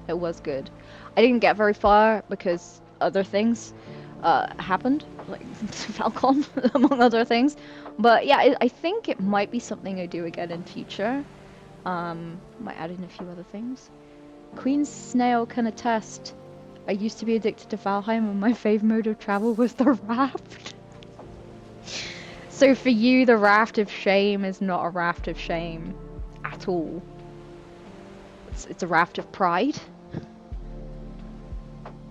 [SPEAKER 1] It was good. I didn't get very far because other things happened, like Falcon, among other things. But yeah, I think it might be something I do again in future. Might add in a few other things. Queen Snail can attest. I used to be addicted to Valheim and my fave mode of travel was the raft. So for you, the raft of shame is not a raft of shame at all. It's a raft of pride.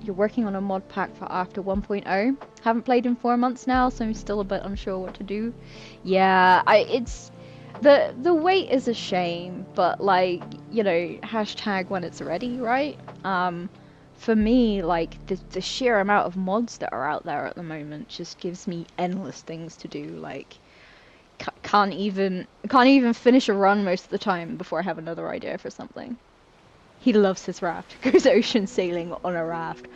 [SPEAKER 1] You're working on a mod pack for after 1.0. Haven't played in 4 months now, so I'm still a bit unsure what to do. Yeah, it's the wait is a shame, but like, you know, hashtag when it's ready, right? For me, like the sheer amount of mods that are out there at the moment just gives me endless things to do. Like, can't even finish a run most of the time before I have another idea for something. He loves his raft. Goes ocean sailing on a raft.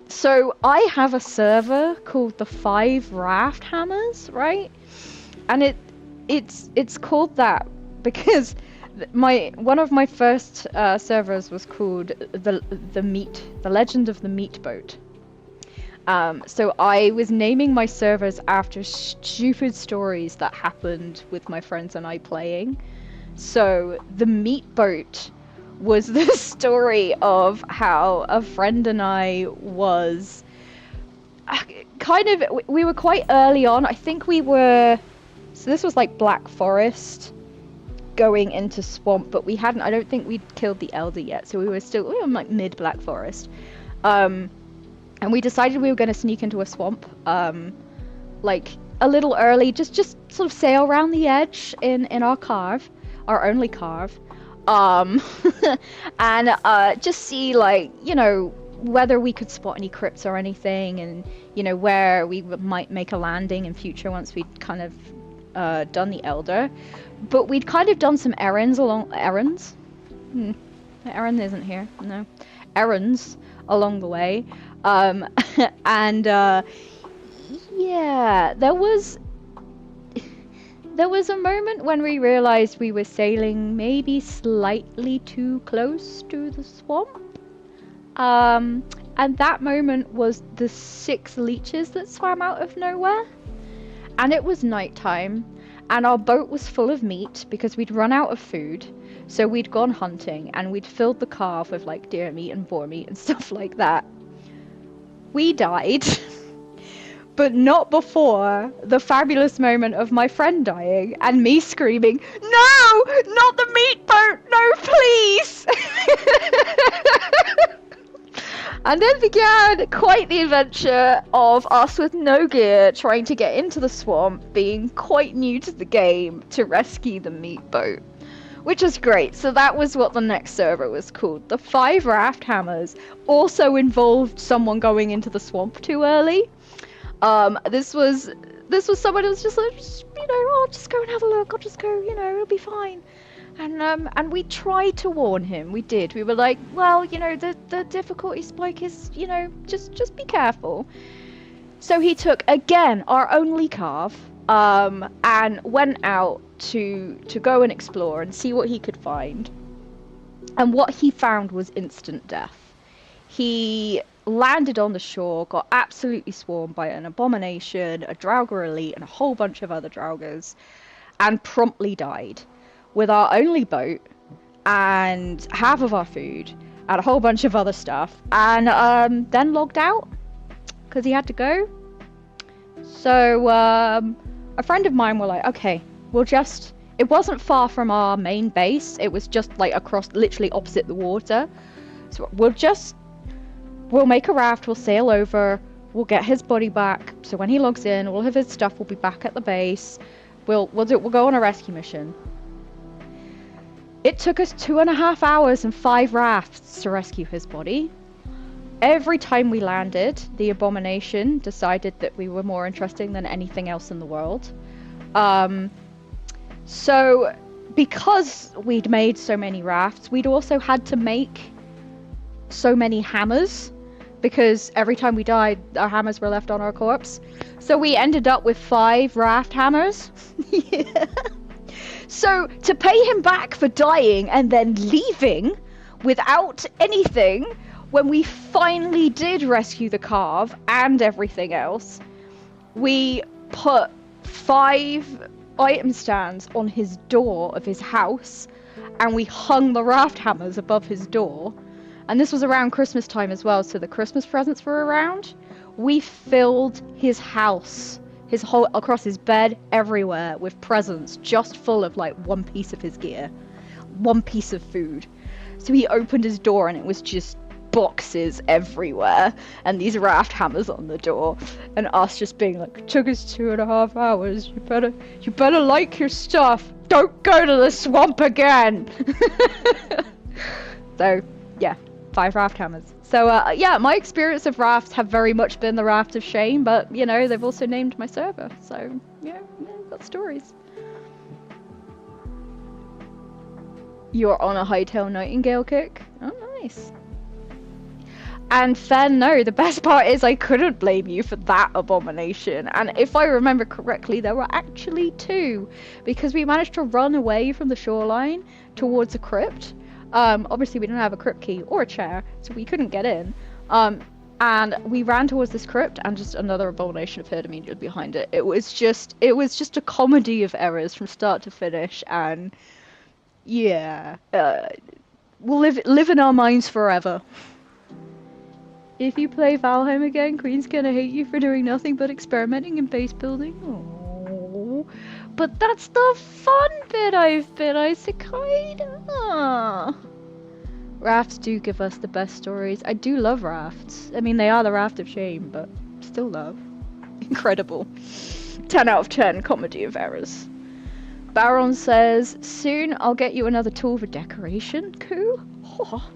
[SPEAKER 1] So I have a server called the 5 Raft Hammers, right? And it's called that because one of my first servers was called the Legend of the Meat Boat. So I was naming my servers after stupid stories that happened with my friends and I playing. So the Meat Boat was the story of how a friend and I was we were quite early on. I think we were, so this was like Black Forest going into swamp, but I don't think we'd killed the elder yet, so we were like mid Black Forest. And we decided we were going to sneak into a swamp, like a little early, just sort of sail around the edge in our carve, our only carve. And just see, like, you know, whether we could spot any crypts or anything, and you know where we might make a landing in future once we'd kind of done the elder. But we'd kind of done some errands. The errand isn't here, no. Errands along the way. And yeah, there was a moment when we realized we were sailing maybe slightly too close to the swamp. And that moment was the 6 leeches that swam out of nowhere. And it was nighttime. and our boat was full of meat because we'd run out of food. So we'd gone hunting and we'd filled the Cove with like deer meat and boar meat and stuff like that. We died, but not before the fabulous moment of my friend dying and me screaming, "No, not the meat boat, no, please!" And then began quite the adventure of us with no gear trying to get into the swamp, being quite new to the game, to rescue the meat boat. Which is great. So that was what the next server was called. The 5 raft hammers also involved someone going into the swamp too early. This was someone who was just like, I'll just go and have a look. I'll just go, it'll be fine. And we tried to warn him. We did. We were like, well, the difficulty spike is, just be careful. So he took, again, our only Cove, and went out to go and explore and see what he could find. And what he found was instant death. He landed on the shore, got absolutely swarmed by an abomination, a Draugr elite, and a whole bunch of other Draugrs, and promptly died with our only boat and half of our food and a whole bunch of other stuff, and then logged out because he had to go. So a friend of mine were like, okay, it wasn't far from our main base, it was just like across, literally opposite the water. So we'll make a raft, we'll sail over, we'll get his body back, so when he logs in, all of his stuff will be back at the base. We'll go on a rescue mission. It took us 2.5 hours and 5 rafts to rescue his body. Every time we landed, the abomination decided that we were more interesting than anything else in the world. So because we'd made so many rafts, we'd also had to make so many hammers, because every time we died, our hammers were left on our corpse. So we ended up with 5 raft hammers. Yeah. So to pay him back for dying and then leaving without anything, when we finally did rescue the Cove and everything else, we put 5 item stands on his door of his house, and we hung the raft hammers above his door. And this was around Christmas time as well, so the Christmas presents were around. We filled his house, across his bed, everywhere, with presents, just full of like one piece of his gear, one piece of food. So he opened his door and it was just boxes everywhere, and these raft hammers on the door, and us just being like, it took us 2.5 hours. You better like your stuff. Don't go to the swamp again. So yeah, 5 raft hammers. So yeah, my experience of rafts have very much been the raft of shame, but they've also named my server, so yeah, I've got stories. You're on a hightail nightingale kick? Oh, nice. And Fen, no, the best part is I couldn't blame you for that abomination. And if I remember correctly, there were actually 2, because we managed to run away from the shoreline towards a crypt. Obviously we didn't have a crypt key or a chair, so we couldn't get in. And we ran towards this crypt, and just another abomination appeared immediately behind it. It was just a comedy of errors from start to finish, and yeah, we'll live in our minds forever. If you play Valheim again, Queen's gonna hate you for doing nothing but experimenting in base building. Aww. But that's the fun bit I've been, Isekide. Rafts do give us the best stories. I do love rafts. I mean, they are the raft of shame, but still love. Incredible. 10 out of 10 comedy of errors. Baron says, soon I'll get you another tool for decoration. Cool. Oh.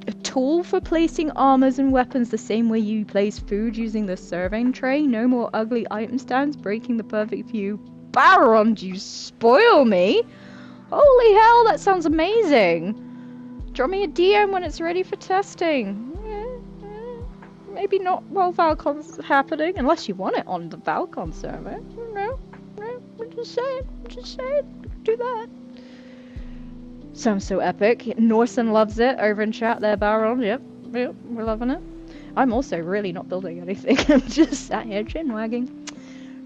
[SPEAKER 1] A tool for placing armors and weapons the same way you place food using the serving tray. No more ugly item stands breaking the perfect view. Baron, you spoil me. Holy hell, that sounds amazing. Drop me a DM when it's ready for testing. Maybe not while Valcon's happening, unless you want it on the Valcon server. No, I'm just saying, do that. Sounds so epic. Norson loves it over in chat there, Baron. Yep, we're loving it. I'm also really not building anything. I'm just sat here chin wagging.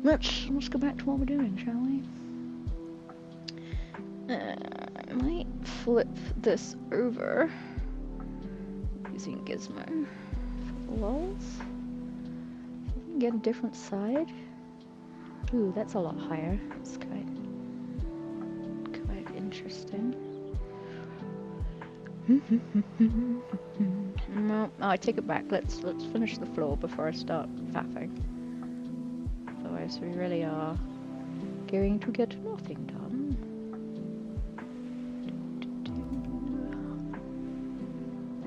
[SPEAKER 1] let's go back to what we're doing, shall we? I might flip this over using Gizmo for the lulz. If we can get a different side. Ooh, that's a lot higher. It's quite interesting. No, I take it back. Let's finish the floor before I start faffing. Otherwise, we really are going to get nothing done.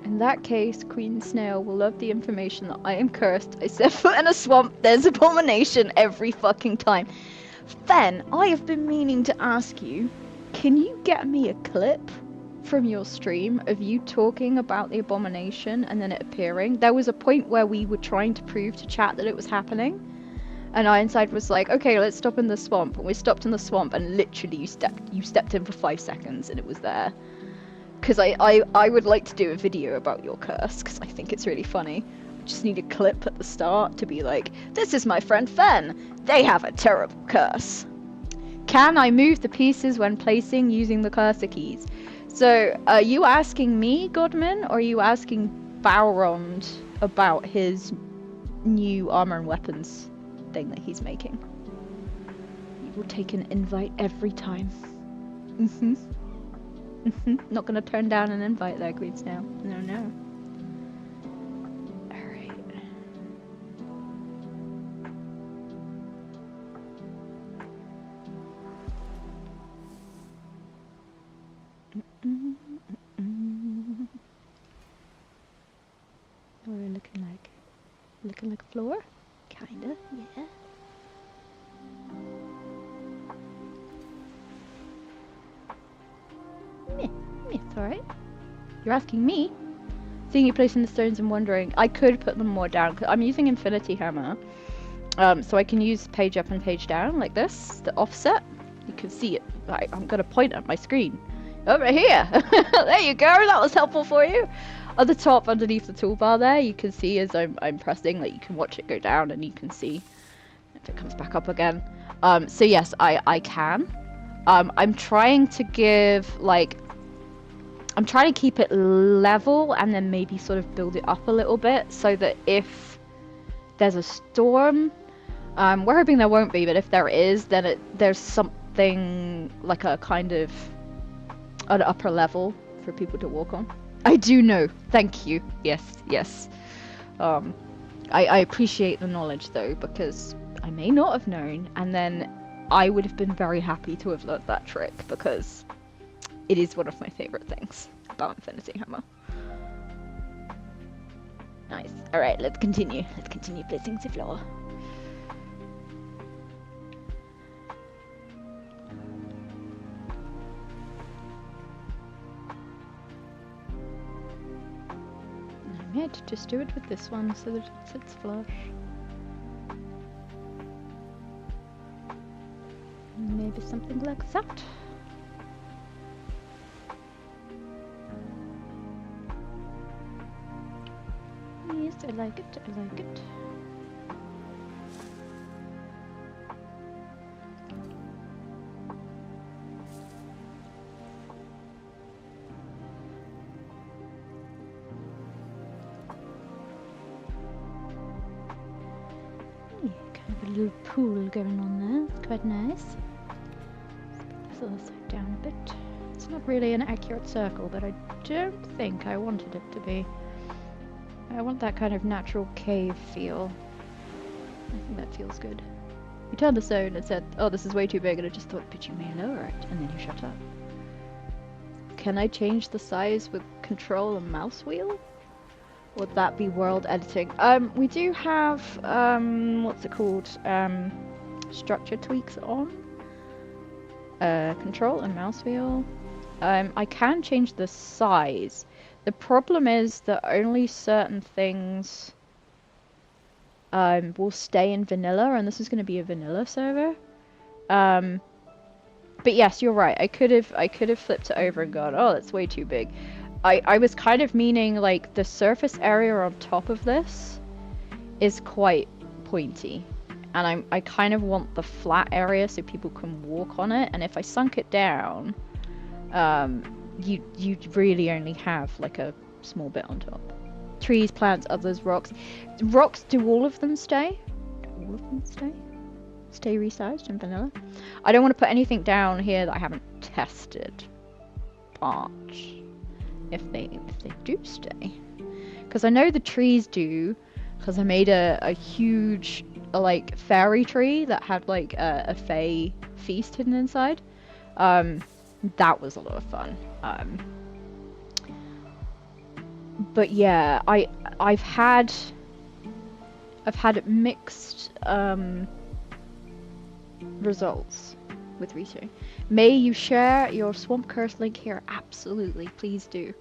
[SPEAKER 1] In that case, Queen Snail will love the information that I am cursed. I set foot in a swamp, there's abomination every fucking time. Fen, I have been meaning to ask you, can you get me a clip from your stream of you talking about the abomination and then it appearing? There was a point where we were trying to prove to chat that it was happening. And Ironside was like, okay, let's stop in the swamp. And we stopped in the swamp and literally you stepped in for 5 seconds and it was there. Because I would like to do a video about your curse, because I think it's really funny. I just need a clip at the start to be like, this is my friend Fen. They have a terrible curse. Can I move the pieces when placing using the cursor keys? So, are you asking me, Godman, or are you asking Balrond about his new armor and weapons thing that he's making? You will take an invite every time. Not gonna turn down an invite there, Queen Snail. No. Alright. What are we looking like? Looking like a floor? Kinda, yeah. It's alright. You're asking me? Seeing you placing the stones and wondering, I could put them more down. Cause I'm using Infinity Hammer. So I can use page up and page down like this, the offset. You can see it. I'm gonna point at my screen. Over here! There you go, that was helpful for you. At the top, underneath the toolbar there, you can see as I'm pressing, like you can watch it go down and you can see if it comes back up again. So yes, I can. I'm trying to give, like, I'm trying to keep it level and then maybe sort of build it up a little bit so that if there's a storm, we're hoping there won't be, but if there is, then there's something like a kind of an upper level for people to walk on. I do know. Thank you. Yes. I appreciate the knowledge though, because I may not have known, and then I would have been very happy to have learned that trick because it is one of my favorite things about Infinity Hammer. Nice. Alright, let's continue. Let's continue placing the floor. I might just do it with this one so that it sits flush. Maybe something like that. Yes, I like it. Yeah, kind of a little pool going on there. It's quite nice. Let's pull this down a bit. It's not really an accurate circle, but I don't think I wanted it to be. I want that kind of natural cave feel. I think that feels good. You turned the zone and said, oh, this is way too big, and I just thought, but you may lower it, and then you shut up. Can I change the size with control and mouse wheel? Would that be world editing? We do have, what's it called? Structure tweaks on. Control and mouse wheel. I can change the size. The problem is that only certain things will stay in vanilla, and this is going to be a vanilla server. But yes, you're right. I could have flipped it over and gone, oh, that's way too big. I was kind of meaning like the surface area on top of this is quite pointy, and I kind of want the flat area so people can walk on it. And if I sunk it down, you really only have like a small bit on top. Trees, plants, others, rocks. Rocks, do all of them stay? Do all of them stay? Stay resized in vanilla? I don't want to put anything down here that I haven't tested. But if they do stay, because I know the trees do, because I made a huge like fairy tree that had like a fae feast hidden inside. That was a lot of fun. But yeah, I've had mixed results with research. May you share your Swamp Curse link here? Absolutely, please do.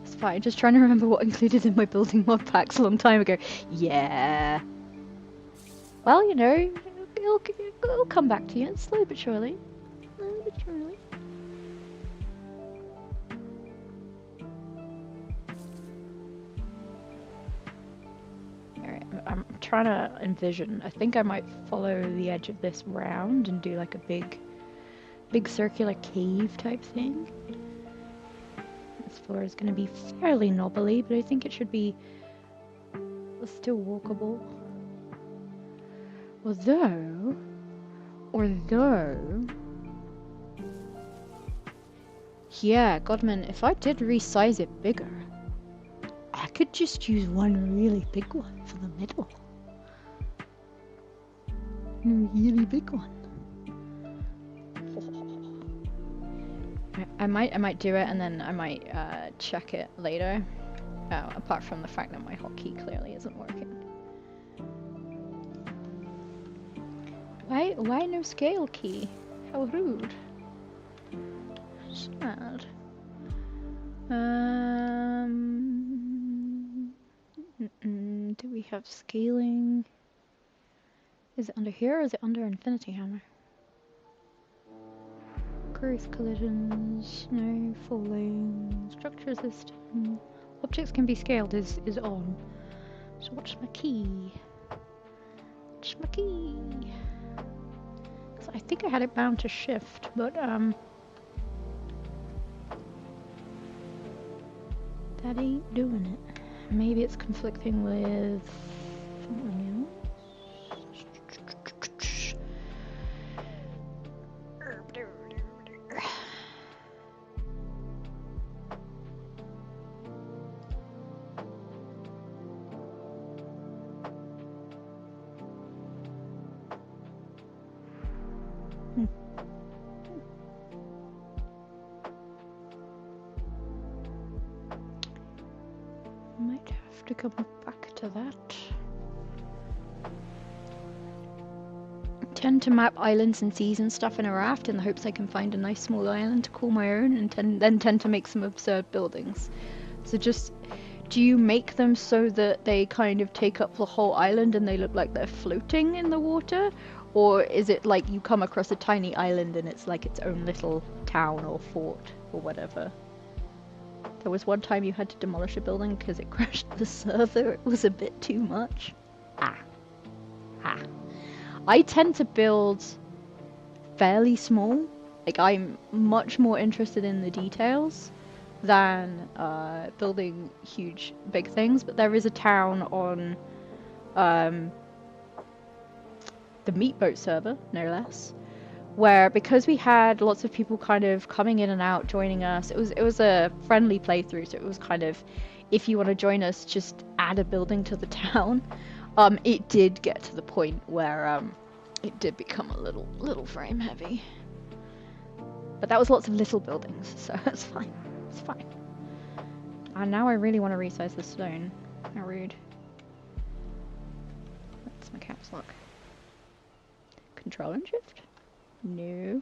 [SPEAKER 1] It's fine, just trying to remember what included in my building mod packs a long time ago. Yeah. Well, you know, it'll come back to you slowly but surely. Slowly but surely. Alright, I'm trying to envision. I think I might follow the edge of this round and do like a big circular cave type thing. This floor is going to be fairly knobbly, but I think it should be still walkable. Although, yeah, Godman, if I did resize it bigger, I could just use one really big one for the middle. A really big one. I might do it and then I might check it later. Apart from the fact that my hotkey clearly isn't working. Why no scale key? How rude. Sad. Do we have scaling? Is it under here or is it under Infinity Hammer? Growth collisions, no falling, structure resistant. Objects can be scaled is on. So what's my key? What's my key? So I think I had it bound to shift, but that ain't doing it. Maybe it's conflicting with something else. Might have to come back to that. Tend to map islands and seas and stuff in a raft in the hopes I can find a nice small island to call my own, and then tend to make some absurd buildings. So just, do you make them so that they kind of take up the whole island and they look like they're floating in the water? Or is it like you come across a tiny island and it's like its own little town or fort or whatever? There was one time you had to demolish a building because it crashed the server. It was a bit too much. I tend to build fairly small. Like, I'm much more interested in the details than building huge, big things. But there is a town on the Meat Boat server, no less, where because we had lots of people kind of coming in and out, joining us, it was a friendly playthrough, so it was kind of, if you want to join us, just add a building to the town. It did get to the point where it did become a little frame heavy, but that was lots of little buildings, so it's fine. It's fine. And now I really want to resize the stone. How rude. That's my caps lock. Control and shift? No.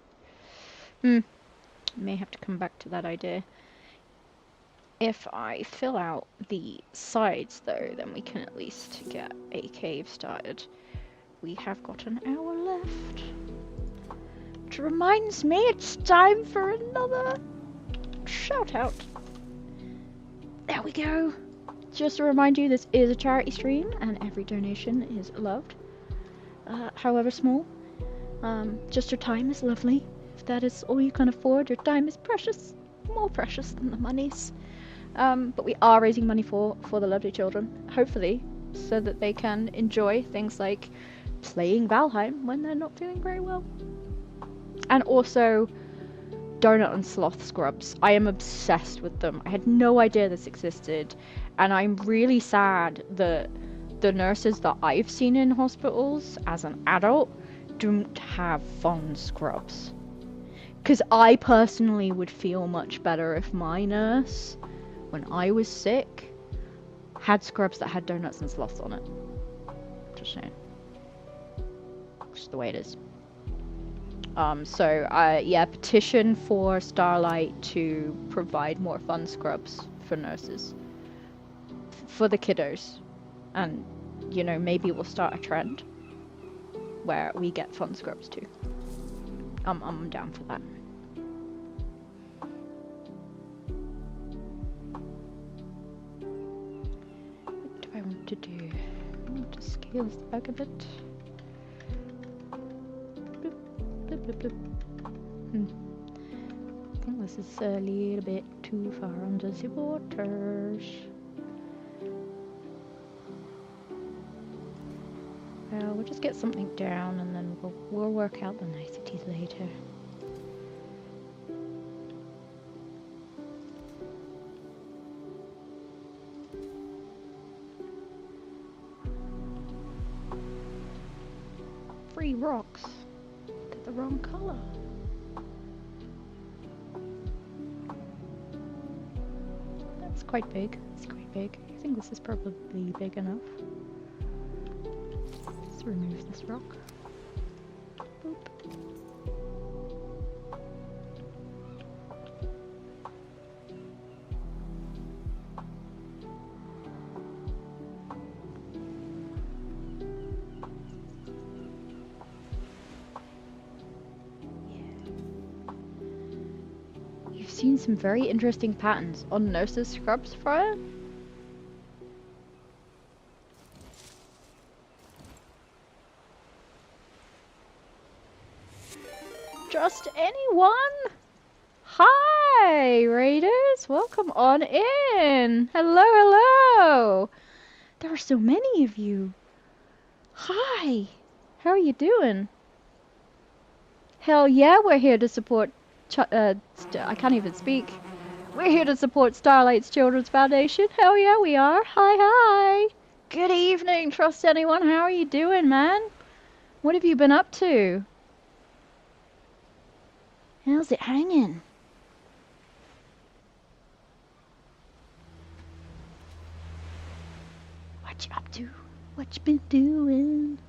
[SPEAKER 1] May have to come back to that idea. If I fill out the sides though, then we can at least get a cave started. We have got an hour left. Which reminds me, it's time for another shout out. There we go. Just to remind you, this is a charity stream and every donation is loved. however small. Just your time is lovely. If that is all you can afford, your time is precious. More precious than the monies. But we are raising money for the lovely children, hopefully, so that they can enjoy things like playing Valheim when they're not feeling very well. And also, donut and sloth scrubs. I am obsessed with them. I had no idea this existed, and I'm really sad that the nurses that I've seen in hospitals as an adult don't have fun scrubs. Because I personally would feel much better if my nurse, when I was sick, had scrubs that had donuts and sloths on it. Just saying. Just the way it is. Yeah, petition for Starlight to provide more fun scrubs for nurses. For the kiddos. And, you know, maybe we'll start a trend where we get fun scrubs too. I'm down for that. What do I want to do? I want to scale this back a bit. Bloop, bloop. I think this is a little bit too far under the waters. Well, we'll just get something down and then we'll work out the niceties later. Free rocks. The wrong color. That's quite big. It's quite big. I think this is probably big enough. Let's remove this rock. Boop. Seen some very interesting patterns on nurses' scrubs, Freya. Just anyone? Hi, Raiders! Welcome on in! Hello, hello! There are so many of you. Hi! How are you doing? Hell yeah, we're here to support I can't even speak. We're here to support Starlight's Children's Foundation. Hell yeah, we are. Hi, hi. Good evening, Trust Anyone. How are you doing, man? What have you been up to? How's it hanging? What you up to? What you been doing?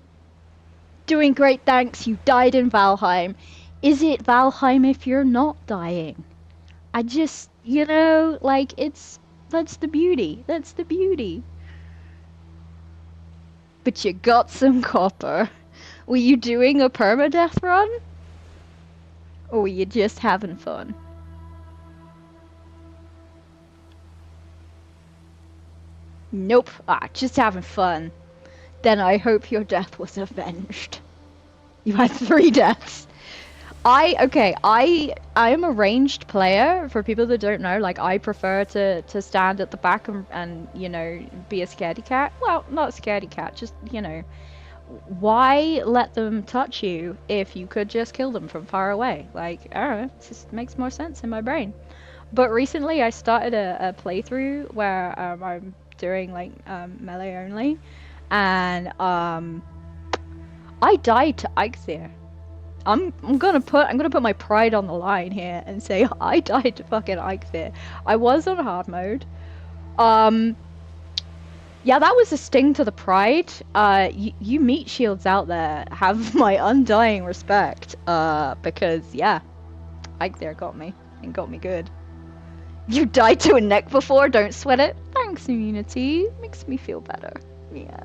[SPEAKER 1] Doing great, thanks. You died in Valheim. Is it Valheim if you're not dying? I just, you know, like, that's the beauty. That's the beauty. But you got some copper. Were you doing a permadeath run? Or were you just having fun? Nope. Just having fun. Then I hope your death was avenged. You had 3 deaths. I am a ranged player. For people that don't know, like, I prefer to stand at the back and you know, be a scaredy cat. Well, not a scaredy cat, just, you know, why let them touch you if you could just kill them from far away? Like, I don't know, it just makes more sense in my brain. But recently I started a playthrough where I'm doing like melee only, and I died to Eikthyr. I'm gonna put my pride on the line here and say I died to fucking Eikthyr. I was on hard mode. Yeah, that was a sting to the pride. You meat shields out there have my undying respect. Because yeah, Eikthyr got me and got me good. You died to a neck before, don't sweat it. Thanks, Immunity. Makes me feel better. Yeah.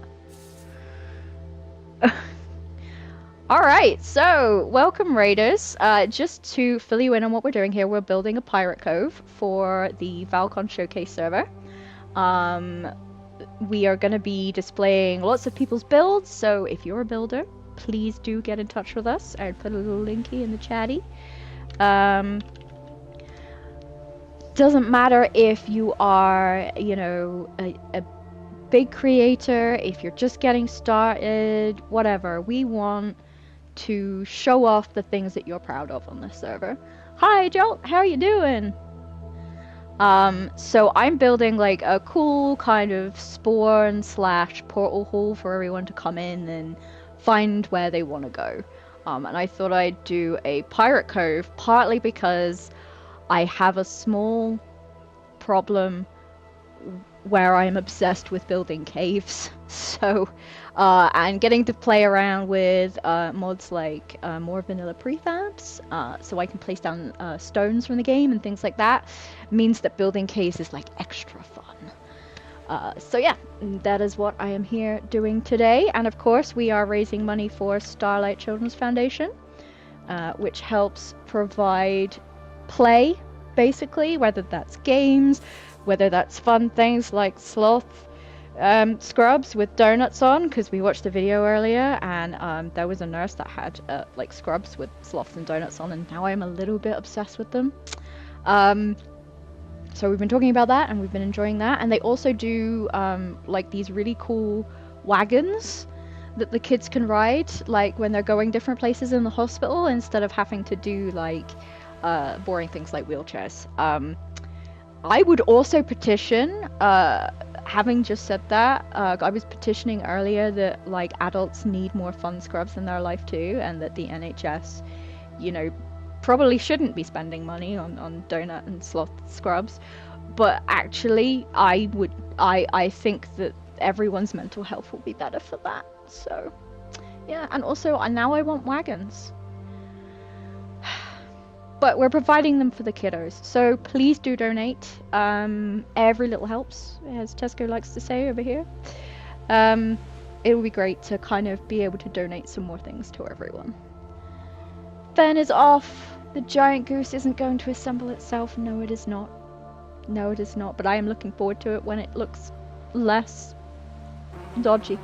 [SPEAKER 1] Alright, so welcome Raiders. Just to fill you in on what we're doing here, we're building a pirate cove for the Valcon Showcase server. We are going to be displaying lots of people's builds, so if you're a builder, please do get in touch with us. I'd put a little linky in the chatty. Doesn't matter if you are, you know, a big creator, if you're just getting started, whatever. We want to show off the things that you're proud of on this server. Hi Jolt, how are you doing? So I'm building like a cool kind of spawn / portal hall for everyone to come in and find where they want to go. And I thought I'd do a pirate cove, partly because I have a small problem where I'm obsessed with building caves. So, and getting to play around with mods like more vanilla prefabs, so I can place down stones from the game and things like that, means that building caves is like extra fun. So yeah, that is what I am here doing today. And of course, we are raising money for Starlight Children's Foundation, which helps provide play, basically, whether that's games, whether that's fun things like sloth scrubs with donuts on, because we watched the video earlier, and there was a nurse that had like scrubs with sloths and donuts on, and now I'm a little bit obsessed with them. So we've been talking about that, and we've been enjoying that. And they also do like these really cool wagons that the kids can ride, like when they're going different places in the hospital, instead of having to do like boring things like wheelchairs. I would also petition, having just said that, I was petitioning earlier that like adults need more fun scrubs in their life too, and that the NHS, you know, probably shouldn't be spending money on donut and sloth scrubs. But actually, I think that everyone's mental health will be better for that. So yeah, and also now I want wagons. But we're providing them for the kiddos, so please do donate. Every little helps, as Tesco likes to say over here. It would be great to kind of be able to donate some more things to everyone. Fen is off. The giant goose isn't going to assemble itself. No, it is not. No, it is not. But I am looking forward to it when it looks less dodgy.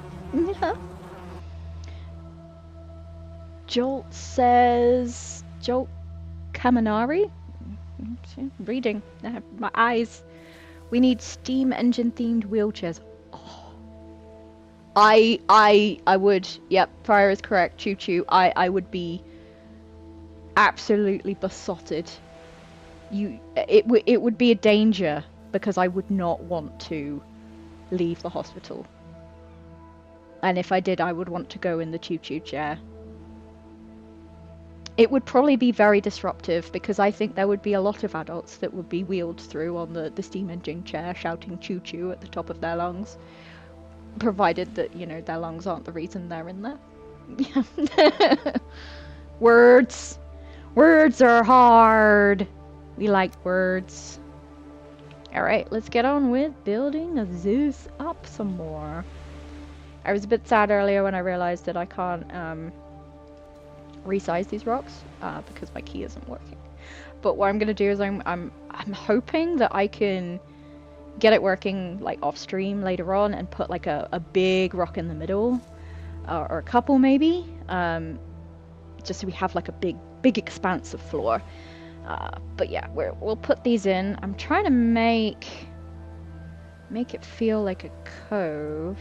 [SPEAKER 1] Jolt says... Jolt Kaminari? Reading. My eyes. We need steam engine themed wheelchairs. Oh. I would. Yep, Fryer is correct. Choo choo. I would be absolutely besotted. It would be a danger, because I would not want to leave the hospital. And if I did, I would want to go in the choo choo chair. It would probably be very disruptive, because I think there would be a lot of adults that would be wheeled through on the steam engine chair shouting choo choo at the top of their lungs, provided that, you know, their lungs aren't the reason they're in there. Words are hard. We like words. Alright, let's get on with building Zeus up some more. I was a bit sad earlier when I realized that I can't resize these rocks because my key isn't working. But what I'm gonna do is I'm hoping that I can get it working like off stream later on and put like a big rock in the middle, or a couple maybe, just so we have like a big expanse of floor. But yeah, we'll put these in. I'm trying to make it feel like a cove.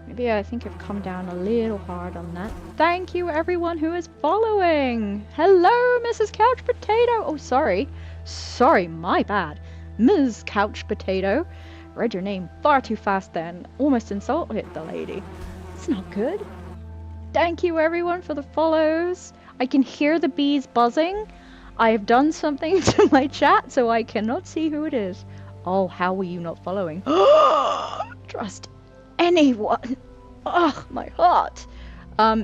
[SPEAKER 1] Maybe I think I've come down a little hard on that. Thank you everyone who is following. Hello, Mrs. Couch Potato. Oh, sorry, my bad. Ms. Couch Potato. Read your name far too fast then. Almost insulted the lady. It's not good. Thank you everyone for the follows. I can hear the bees buzzing. I have done something to my chat, so I cannot see who it is. Oh, how were you not following? Trust anyone. Oh, my heart.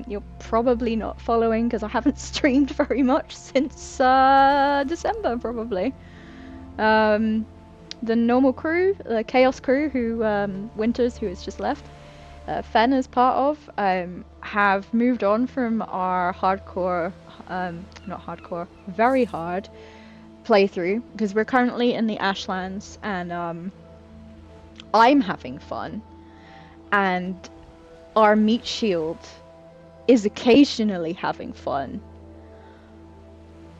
[SPEAKER 1] You're probably not following because I haven't streamed very much since December, probably. The normal crew, the chaos crew, who Winters, who has just left, Fen is part of, have moved on from our hardcore, not hardcore, very hard playthrough, because we're currently in the Ashlands, and I'm having fun, and our meat shield is occasionally having fun.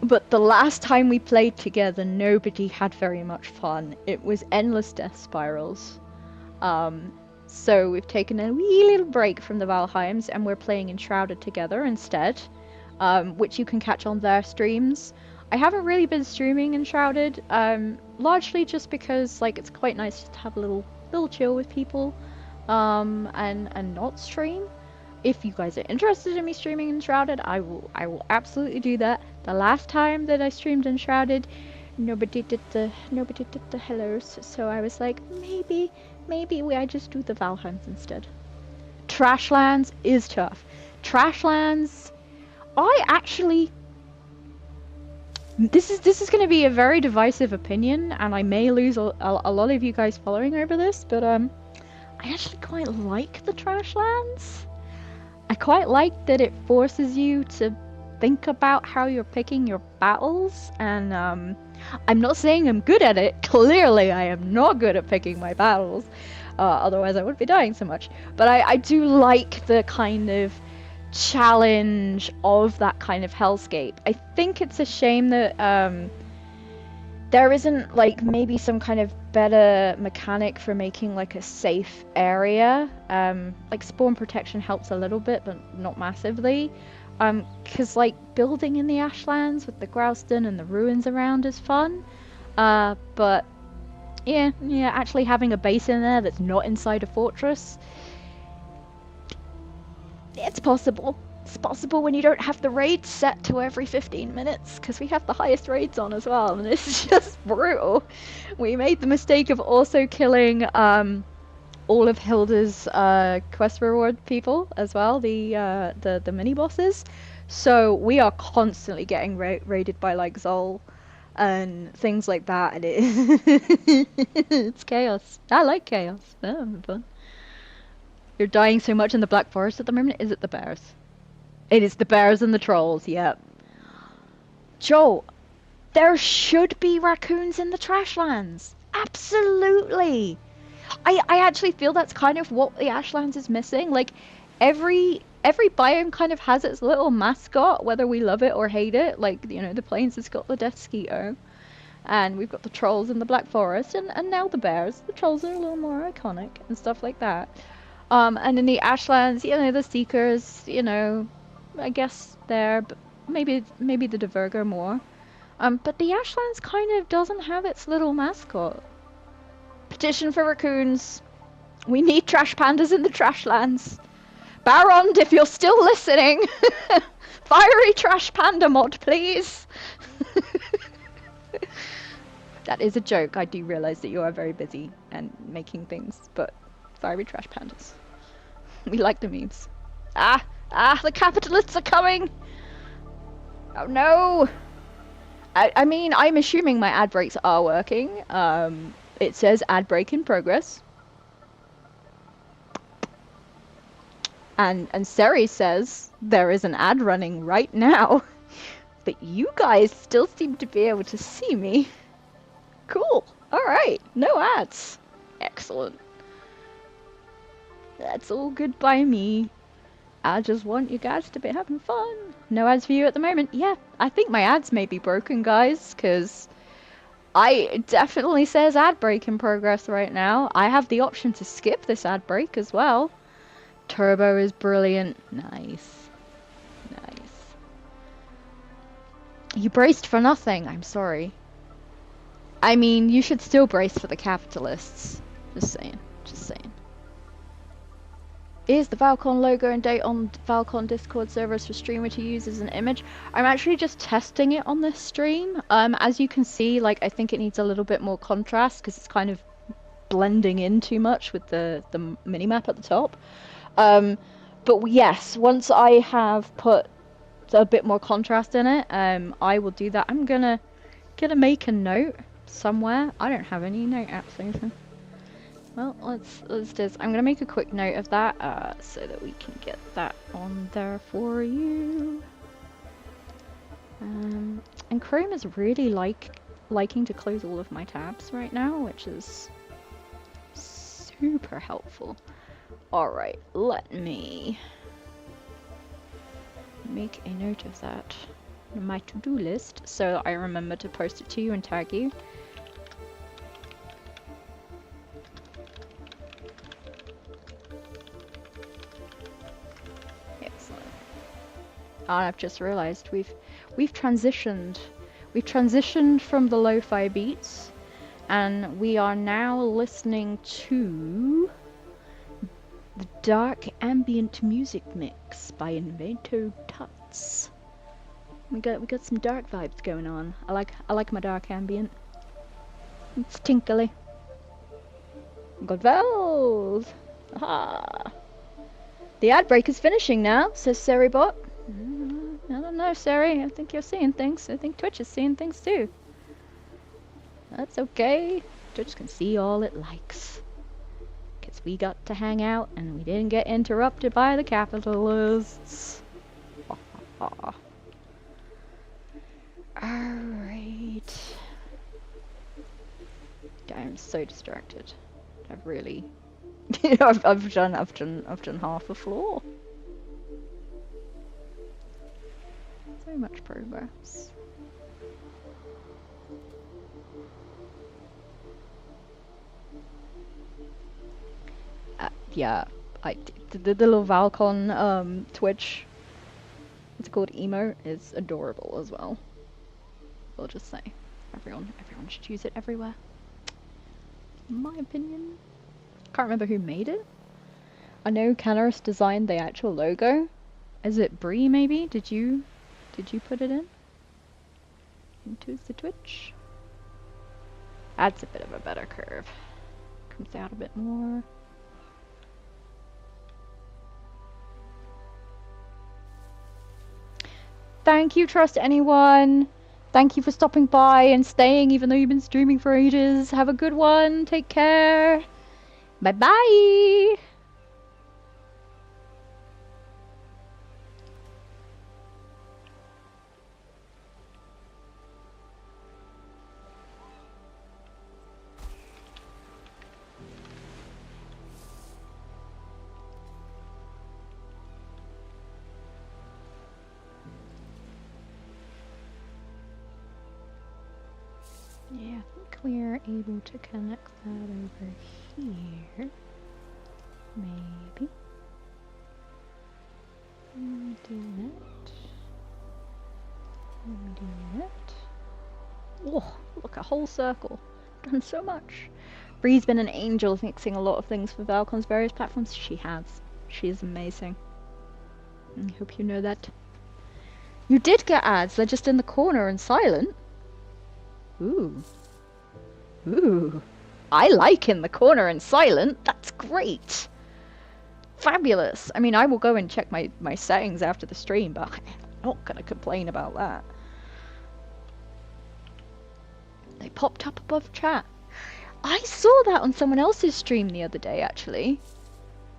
[SPEAKER 1] But the last time we played together, nobody had very much fun. It was endless death spirals. So we've taken a wee little break from the Valheims, and we're playing Enshrouded together instead, which you can catch on their streams. I haven't really been streaming Enshrouded, largely just because like it's quite nice to have a little chill with people, and not stream. If you guys are interested in me streaming Enshrouded, I will absolutely do that. The last time that I streamed Enshrouded, nobody did the hellos, so I was like, maybe I just do the Valheims instead. Trashlands is tough. Trashlands, I actually, this is going to be a very divisive opinion, and I may lose a lot of you guys following over this, but I actually quite like the Trashlands. I quite like that it forces you to think about how you're picking your battles, and I'm not saying I'm good at it. Clearly I am not good at picking my battles, otherwise I wouldn't be dying so much. But I do like the kind of challenge of that kind of hellscape. I think it's a shame that there isn't like maybe some kind of better mechanic for making like a safe area. Like spawn protection helps a little bit, but not massively. Because like building in the Ashlands with the Grouston and the ruins around is fun. But yeah, actually having a base in there that's not inside a fortress, it's possible. It's possible when you don't have the raids set to every 15 minutes, because we have the highest raids on as well, and it's just brutal. We made the mistake of also killing all of Hilda's quest reward people as well, the mini bosses. So we are constantly getting raided by like Zol and things like that, and it's chaos. I like chaos. Oh, fun. You're dying so much in the Black Forest at the moment. Is it the bears? It is the bears and the trolls. Yep. Joel, there should be raccoons in the Trashlands. Absolutely. I actually feel that's kind of what the Ashlands is missing. Like every biome kind of has its little mascot, whether we love it or hate it. Like, you know, the plains has got the Death Skeeto, and we've got the trolls in the Black Forest, and now the bears. The trolls are a little more iconic and stuff like that. And in the Ashlands, you know, the Seekers, you know, I guess they're, but maybe the Diverger more. But the Ashlands kind of doesn't have its little mascot. Petition for raccoons. We need trash pandas in the Trashlands. Baron, if you're still listening, fiery trash panda mod, please. That is a joke. I do realize that you are very busy and making things, but fiery trash pandas. We like the memes. The capitalists are coming. Oh no. I mean, I'm assuming my ad breaks are working. It says ad break in progress. And Seri says there is an ad running right now. But you guys still seem to be able to see me. Cool. Alright. No ads. Excellent. That's all good by me. I just want you guys to be having fun. No ads for you at the moment. Yeah, I think my ads may be broken, guys, because it definitely says ad break in progress right now. I have the option to skip this ad break as well. Turbo is brilliant. Nice. Nice. You braced for nothing. I'm sorry. I mean, you should still brace for the capitalists. Just saying. Just saying. Is the Valcon logo and date on Valcon Discord servers for streamer to use as an image? I'm actually just testing it on this stream. As you can see, like, I think it needs a little bit more contrast because it's kind of blending in too much with the minimap at the top. But yes, once I have put a bit more contrast in it, I will do that. I'm gonna make a note somewhere. I don't have any note apps or anything. Well, let's do this. I'm gonna make a quick note of that, so that we can get that on there for you. And Chrome is really liking to close all of my tabs right now, which is super helpful. Alright, let me make a note of that on my to-do list so that I remember to post it to you and tag you. Excellent. Oh, I've just realized we've transitioned. We've transitioned from the lo-fi beats, and we are now listening to the dark ambient music mix by Invento Tuts. We got some dark vibes going on. I like my dark ambient. It's tinkly. Got vowels. Aha. The ad break is finishing now, says Seribot. I don't know, Seri. I think you're seeing things. I think Twitch is seeing things too. That's okay. Twitch can see all it likes. Because we got to hang out and we didn't get interrupted by the capitalists. Alright. I'm so distracted. I've really I've done half the floor. So much progress. Yeah, the little Valcon Twitch, it's called emo, is adorable as well. I'll just say, everyone should use it everywhere. In my opinion. Can't remember who made it. I know Canaris designed the actual logo. Is it Bree maybe? Did you put it in? Into the Twitch? Adds a bit of a better curve. Comes out a bit more. Thank you, Trust Anyone. Thank you for stopping by and staying even though you've been streaming for ages. Have a good one. Take care. Bye bye. Yeah, I think we're able to connect that over here. Maybe. Do that. Do that. Oh, look, a whole circle. Done so much. Bree's been an angel mixing a lot of things for Valcon's various platforms. She has. She is amazing. I hope you know that. You did get ads, they're just in the corner and silent. Ooh. Ooh. I like in the corner and silent. That's great. Fabulous. I mean, I will go and check my settings after the stream, but I'm not going to complain about that. They popped up above chat. I saw that on someone else's stream the other day, actually.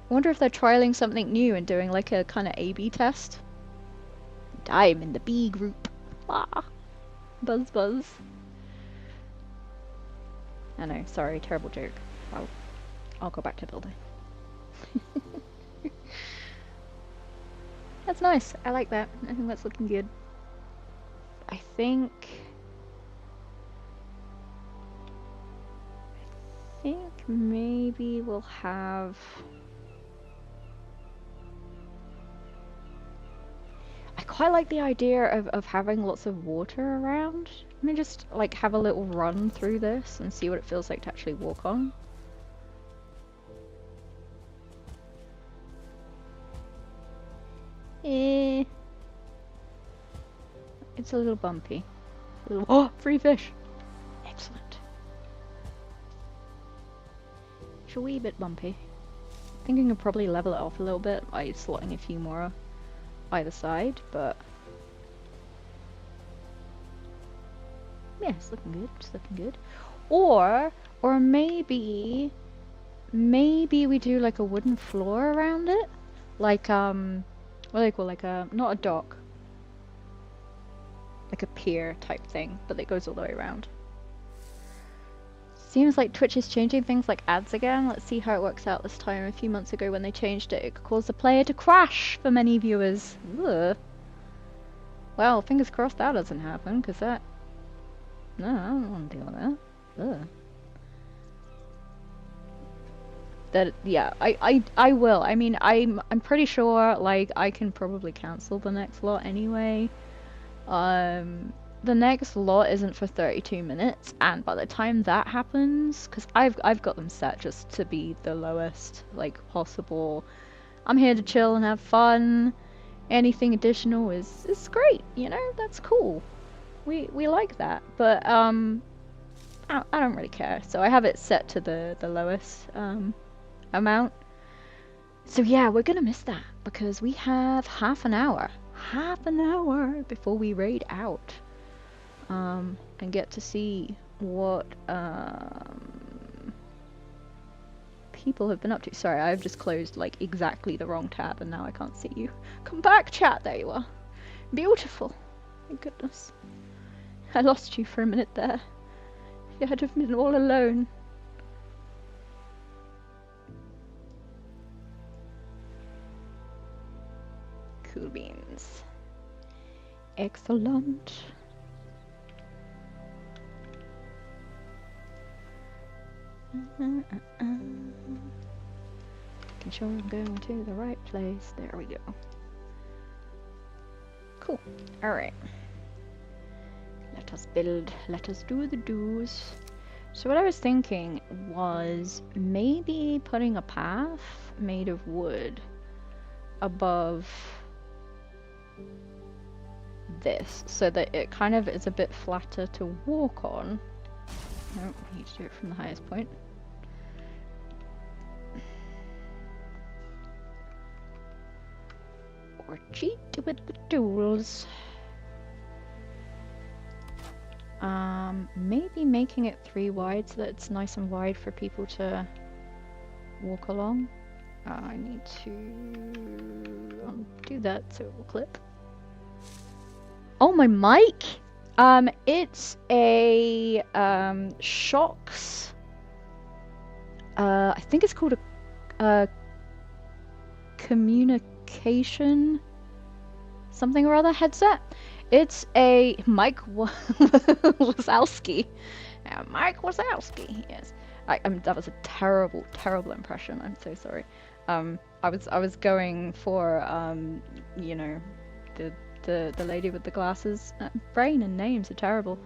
[SPEAKER 1] I wonder if they're trialing something new and doing like a kind of A/B test. I'm in the B group. Ah. Buzz buzz. I know, sorry, terrible joke. I'll go back to building. That's nice. I like that. I think that's looking good. I think maybe we'll have... I quite like the idea of having lots of water around. Let me just like have a little run through this and see what it feels like to actually walk on. It's a little bumpy. Oh, free fish! Excellent. It's a wee bit bumpy. I think I can probably level it off a little bit by slotting a few more either side, but yeah, it's looking good. It's looking good. Or maybe we do like a wooden floor around it, like what do they call, like a, not a dock, like a pier type thing, but it goes all the way around. Seems like Twitch is changing things like ads again. Let's see how it works out this time. A few months ago when they changed it, it could cause the player to crash for many viewers. Ugh. Well, fingers crossed that doesn't happen, because that... No, I don't want to deal with that. Ugh. That, yeah, I will. I mean, I'm pretty sure, like, I can probably cancel the next lot anyway. The next lot isn't for 32 minutes, and by the time that happens, because I've got them set just to be the lowest, like, possible. I'm here to chill and have fun. Anything additional is great, you know, that's cool. We like that, but I don't really care. So I have it set to the lowest amount. So yeah, we're gonna miss that because we have half an hour before we raid out, and get to see what people have been up to. Sorry, I've just closed like exactly the wrong tab and now I can't see you. Come back, chat. There you are. Beautiful. Thank goodness. I lost you for a minute there. You had have been all alone. Cool beans. Excellent. Making sure I'm going to the right place. There we go. Cool. Alright. Let us build. Let us do the do's. So what I was thinking was maybe putting a path made of wood above this so that it kind of is a bit flatter to walk on. No, I need to do it from the highest point. Or cheat with the tools. Maybe making it 3 wide so that it's nice and wide for people to walk along. I need to undo that so it will clip. Oh, my mic! It's a Shocks. I think it's called a communication something or other headset. It's a Mike Wazowski. Mike Wazowski. Yes. That was a terrible impression. I'm so sorry. I was going for you know, the lady with the glasses. Brain and names are terrible.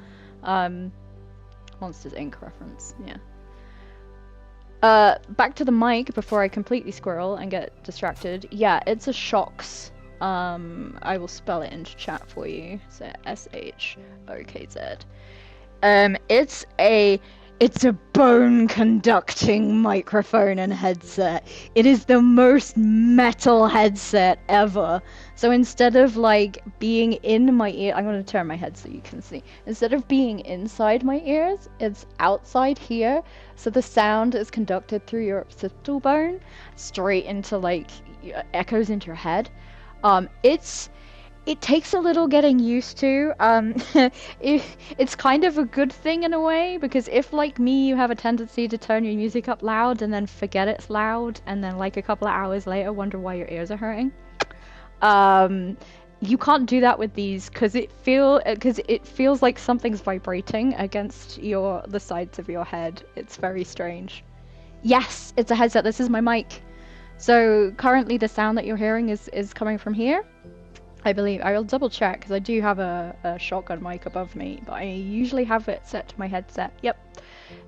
[SPEAKER 1] Monsters Inc. reference. Yeah. Back to the mic before I completely squirrel and get distracted. Yeah, it's a Shocks. I will spell it into chat for you. So SHOKZ. It's a bone conducting microphone and headset. It is the most metal headset ever. So instead of like being in my ear, I'm going to turn my head so you can see. Instead of being inside my ears, it's outside here. So the sound is conducted through your occipital bone straight into like echoes into your head. It takes a little getting used to. It's kind of a good thing in a way, because if, like me, you have a tendency to turn your music up loud and then forget it's loud, and then like a couple of hours later wonder why your ears are hurting. You can't do that with these because it feels like something's vibrating against the sides of your head. It's very strange. Yes, it's a headset. This is my mic. So currently the sound that you're hearing is coming from here. I believe. I will double check because I do have a shotgun mic above me, but I usually have it set to my headset. Yep,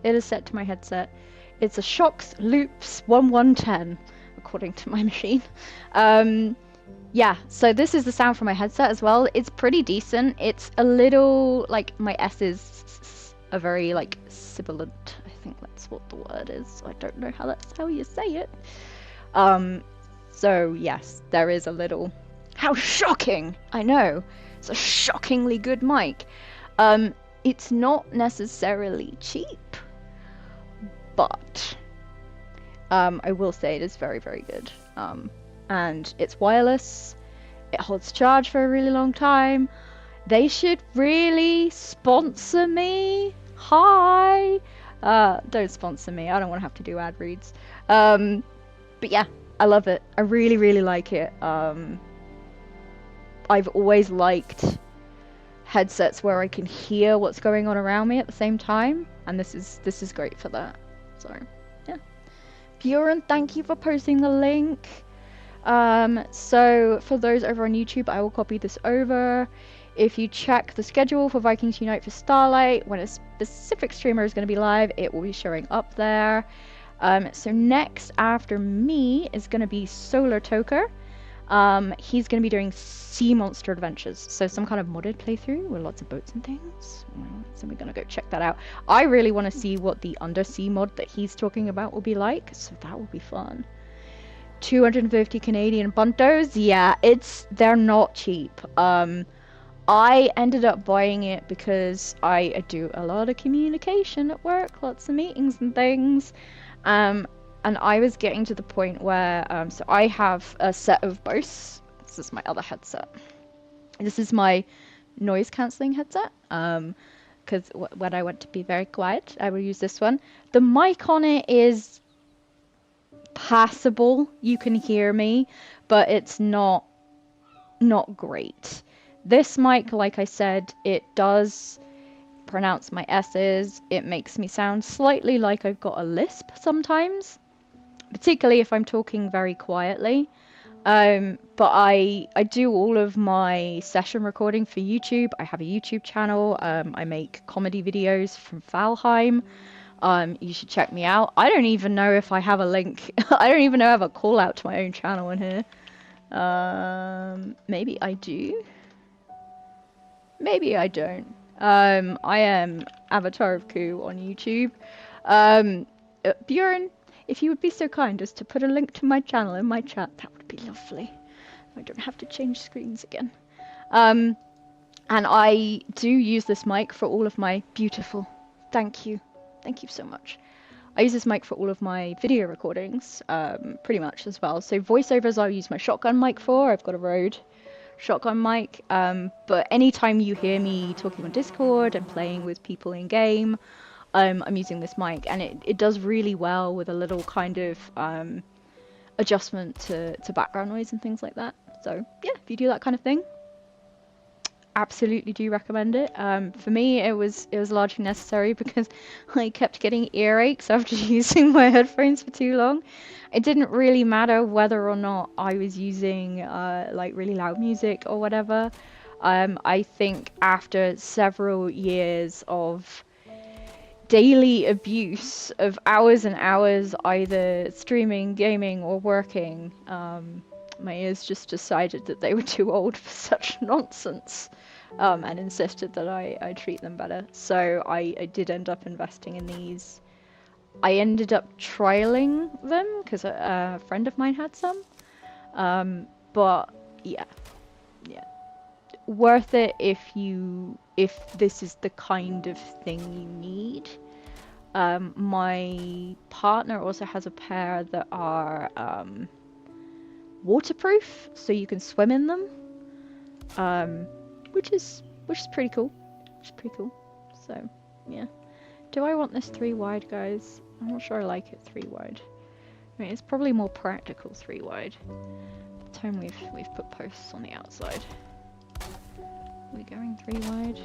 [SPEAKER 1] it is set to my headset. It's a Shocks Loops 1110, according to my machine. Yeah, so this is the sound from my headset as well. It's pretty decent. It's a little, like, my S's are very, like, sibilant. I think that's what the word is. I don't know how that's how you say it. So yes, there is a little... How shocking! I know. It's a shockingly good mic. It's not necessarily cheap, but I will say it is very, very good. And it's wireless. It holds charge for a really long time. They should really sponsor me. Hi! Don't sponsor me. I don't want to have to do ad reads. But yeah, I love it. I really, really like it. I've always liked headsets where I can hear what's going on around me at the same time, and this is great for that. So yeah, Bjorn, thank you for posting the link. So for those over on YouTube, I will copy this over. If you check the schedule for Vikings Unite for Starlight, when a specific streamer is going to be live, it will be showing up there. So next after me is going to be Solar Toker. He's going to be doing Sea Monster Adventures, so some kind of modded playthrough with lots of boats and things. So we're going to go check that out. I really want to see what the undersea mod that he's talking about will be like, so that will be fun. 250 Canadian buntos, yeah, they're not cheap. I ended up buying it because I do a lot of communication at work, lots of meetings and things. And I was getting to the point where, so I have a set of both. This is my other headset. This is my noise cancelling headset. Because when I want to be very quiet, I will use this one. The mic on it is passable. You can hear me, but it's not great. This mic, like I said, it does pronounce my S's. It makes me sound slightly like I've got a lisp sometimes, particularly if I'm talking very quietly. But I do all of my session recording for YouTube. I have a YouTube channel. I make comedy videos from Valheim. You should check me out. I don't even know if I have a link. I don't even know I have a call out to my own channel in here. Maybe I do. Maybe I don't. I am Avatar of Ku on YouTube. Bjorn, if you would be so kind as to put a link to my channel in my chat, that would be lovely. I don't have to change screens again. And I do use this mic for all of my beautiful... Thank you so much. I use this mic for all of my video recordings, pretty much as well. So voiceovers I use my shotgun mic for. I've got a Rode shotgun mic, but anytime you hear me talking on Discord and playing with people in game, I'm using this mic, and it does really well with a little kind of adjustment to background noise and things like that. So yeah, if you do that kind of thing, absolutely do recommend it. For me, it was largely necessary because I kept getting earaches after using my headphones for too long. It didn't really matter whether or not I was using like really loud music or whatever. I think after several years of daily abuse of hours and hours either streaming, gaming, or working, my ears just decided that they were too old for such nonsense, and insisted that I treat them better. So I did end up investing in these. I ended up trialing them because a friend of mine had some, but yeah, worth it if this is the kind of thing you need. My partner also has a pair that are waterproof, so you can swim in them, which is pretty cool. So yeah, do I want this 3 wide, guys? I'm not sure I like it 3 wide. I mean, it's probably more practical 3 wide. By the time we've put posts on the outside. Are we going 3 wide?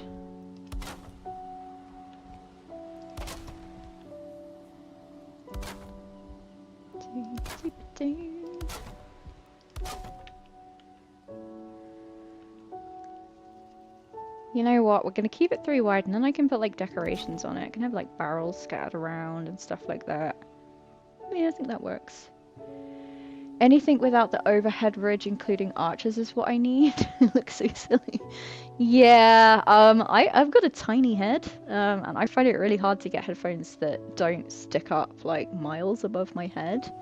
[SPEAKER 1] You know what? We're gonna keep it 3 wide, and then I can put like decorations on it. I can have like barrels scattered around and stuff like that. Yeah, I think that works. Anything without the overhead ridge, including arches, is what I need. It looks so silly. Yeah, I've got a tiny head, and I find it really hard to get headphones that don't stick up like miles above my head.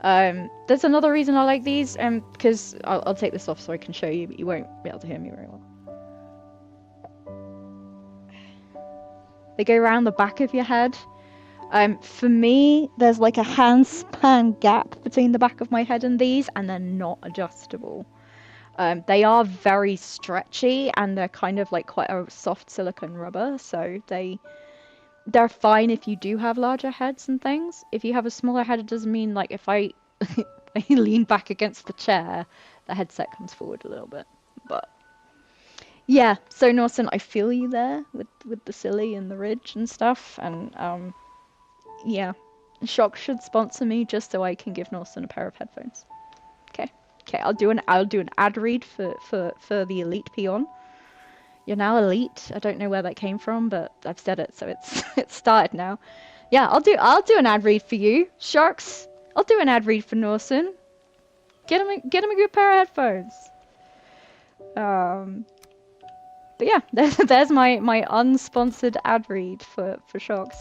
[SPEAKER 1] There's another reason I like these, because I'll take this off so I can show you, but you won't be able to hear me very well. They go around the back of your head. For me, there's like a handspan gap between the back of my head and these, and they're not adjustable. They are very stretchy, and they're kind of like quite a soft silicone rubber, so they're fine if you do have larger heads and things. If you have a smaller head, it doesn't mean like if I lean back against the chair, the headset comes forward a little bit. But Yeah, so Norton, I feel you there with the silly and the ridge and stuff, and yeah, Shock should sponsor me just so I can give Norton a pair of headphones. Okay, okay, I'll do an ad read for the elite peon. You're now elite. I don't know where that came from, but I've said it, so it's it's started now. Yeah, I'll do an ad read for you, Sharks. I'll do an ad read for Norton. Get him a good pair of headphones. But yeah, there's my unsponsored ad read for Shocks.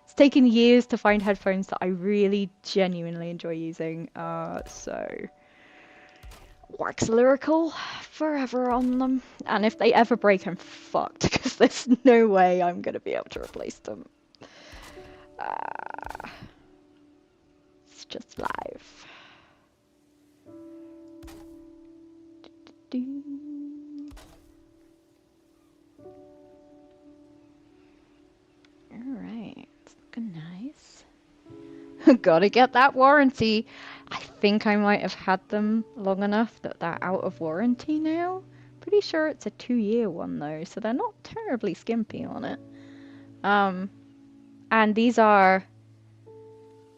[SPEAKER 1] It's taken years to find headphones that I really genuinely enjoy using. So wax lyrical forever on them. And if they ever break, I'm fucked because there's no way I'm gonna be able to replace them. It's just life. Alright, it's looking nice. Gotta get that warranty. I think I might have had them long enough that they're out of warranty now. Pretty sure it's a 2-year one though, so they're not terribly skimpy on it. And these are,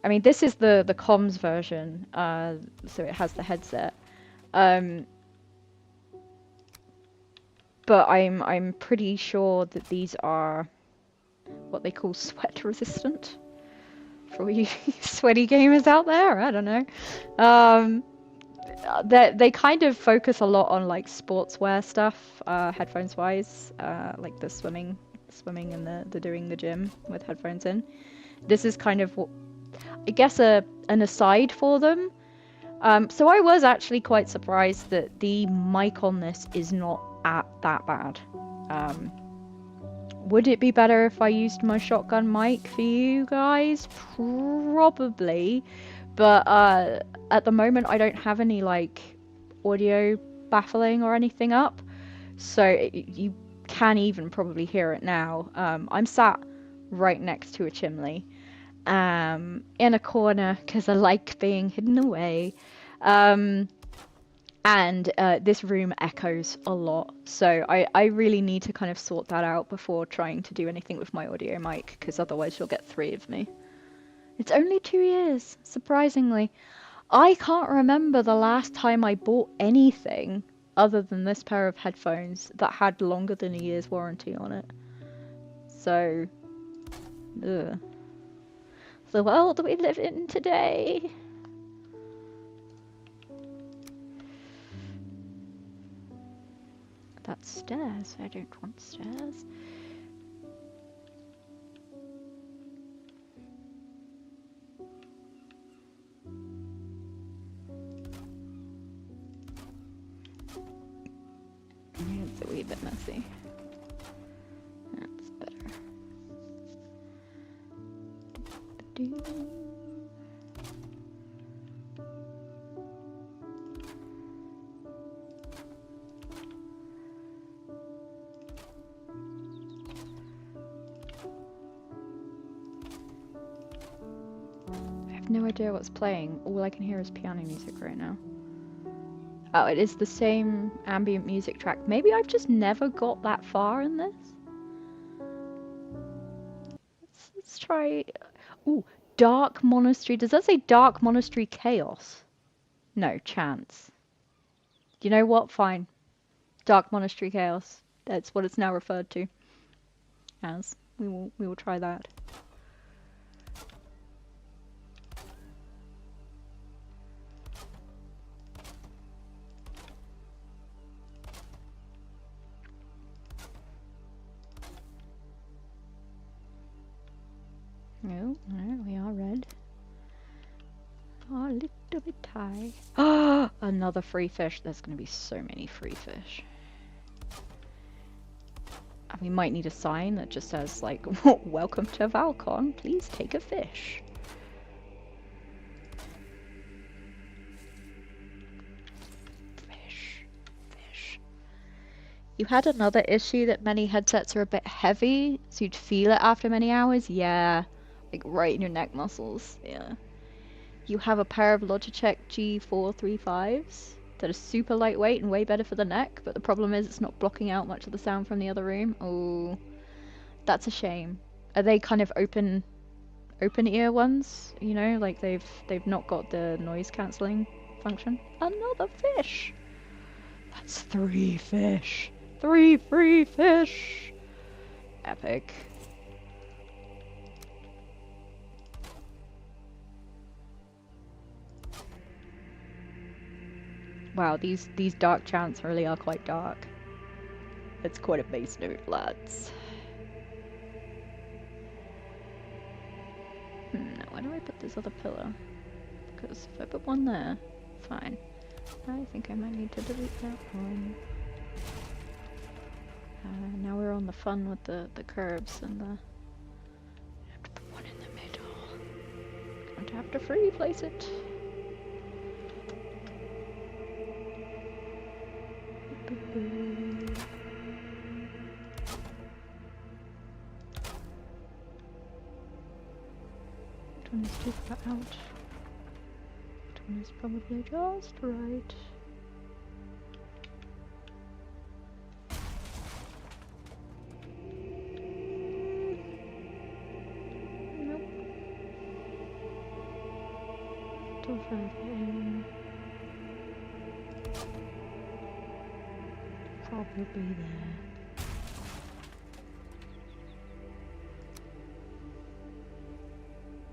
[SPEAKER 1] I mean, this is the comms version, so it has the headset. But I'm pretty sure that these are what they call sweat resistant. For all you sweaty gamers out there, I don't know. They kind of focus a lot on like sportswear stuff, headphones wise, like the swimming and the doing the gym with headphones in. This is kind of what, I guess, an aside for them. So I was actually quite surprised that the mic on this is not that bad. Would it be better if I used my shotgun mic for you guys? Probably, but at the moment I don't have any like audio baffling or anything up, so you can even probably hear it now. I'm sat right next to a chimney, in a corner because I like being hidden away. And this room echoes a lot, so I really need to kind of sort that out before trying to do anything with my audio mic, because otherwise you'll get 3 of me. It's only 2 years, surprisingly. I can't remember the last time I bought anything other than this pair of headphones that had longer than a year's warranty on it. So, ugh. The world we live in today. That's stairs. I don't want stairs. It's a wee bit messy. That's better. No idea what's playing. All I can hear is piano music right now. Oh, it is the same ambient music track. Maybe I've just never got that far in this. Let's try... Ooh, Dark Monastery. Does that say Dark Monastery Chaos? No, Chance. You know what? Fine. Dark Monastery Chaos. That's what it's now referred to as. We will try that. No, we are red. Oh, a little bit high. Ah, another free fish. There's going to be so many free fish. And we might need a sign that just says, like, welcome to Valcon. Please take a fish. Fish. You had another issue that many headsets are a bit heavy, so you'd feel it after many hours? Yeah. Like right in your neck muscles, yeah. You have a pair of Logitech G435s? that are super lightweight and way better for the neck, but the problem is it's not blocking out much of the sound from the other room. Oh, that's a shame. Are they kind of open ear ones? You know, like they've not got the noise cancelling function. Another fish. That's 3 fish. 3 free fish. Epic. Wow, these dark chants really are quite dark. It's quite a base note, lads. Now where do I put this other pillar? Because if I put one there, fine. I think I might need to delete that one. Now we're on the fun with the curves and the... I have to put one in the middle. Going to have to free place it. That one is too far out. That one is probably just right. Nope. Too far in. Probably there.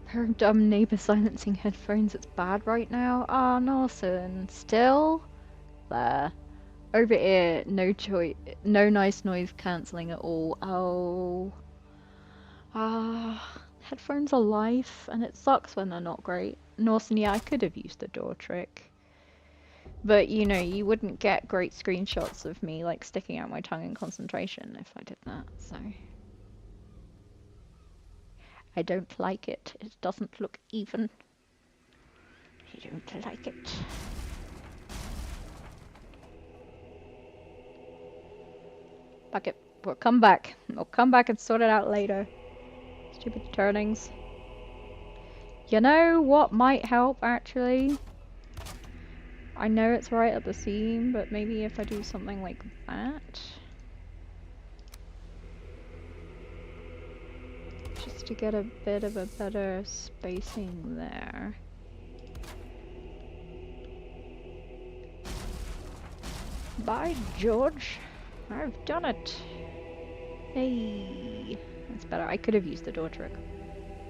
[SPEAKER 1] Her dumb neighbour silencing headphones, it's bad right now. Ah, Norson, still? There. Over ear, no nice noise cancelling at all. Oh. Ah, headphones are life, and it sucks when they're not great. Norson, yeah, I could have used the door trick. But, you know, you wouldn't get great screenshots of me, like, sticking out my tongue in concentration if I did that, so... I don't like it. It doesn't look even. I don't like it. Fuck it. We'll come back. We'll come back and sort it out later. Stupid turnings. You know what might help, actually? I know it's right at the seam, but maybe if I do something like that. Just to get a bit of a better spacing there. By George, I've done it. Hey, that's better. I could have used the door trick.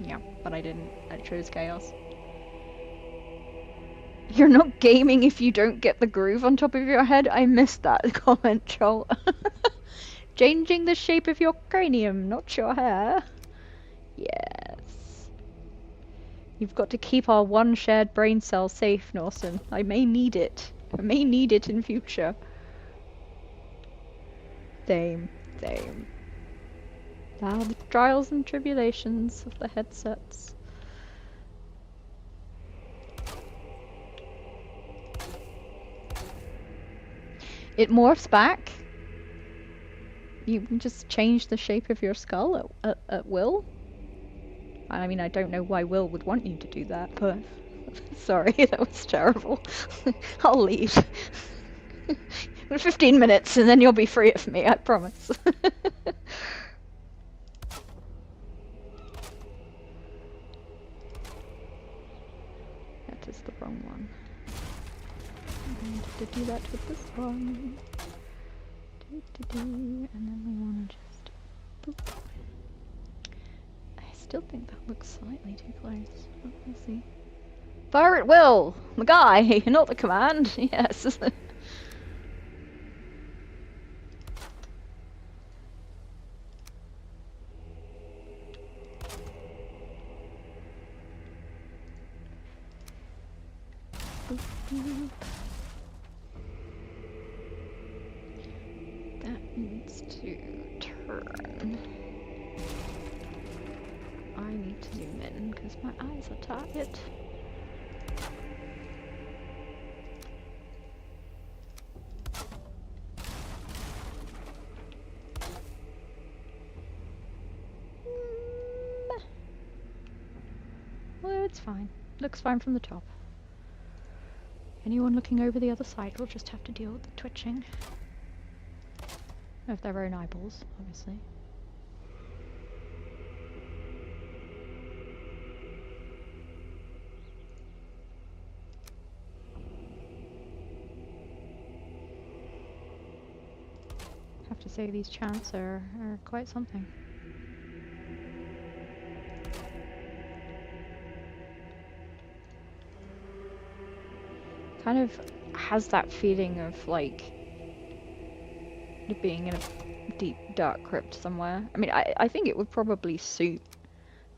[SPEAKER 1] Yeah, but I didn't. I chose chaos. You're not gaming if you don't get the groove on top of your head? I missed that comment, Joel. Changing the shape of your cranium, not your hair. Yes. You've got to keep our one shared brain cell safe, Norson. I may need it. I may need it in future. Same. Now the trials and tribulations of the headsets. It morphs back. You can just change the shape of your skull at will. I mean, I don't know why Will would want you to do that, but... Sorry, that was terrible. I'll leave. 15 minutes and then you'll be free of me, I promise. That is the wrong one. I'm going to do that with this one. And then we want to just... Boop. I still think that looks slightly too close. But we'll see. Fire at will! The guy, not the command. Yes. That needs to turn. I need to zoom in because my eyes are tired. Well, it's fine. Looks fine from the top. Anyone looking over the other side will just have to deal with the twitching of their own eyeballs, obviously. I have to say these chants are quite something. Kind of has that feeling of like being in a deep dark crypt somewhere. I mean, I think it would probably suit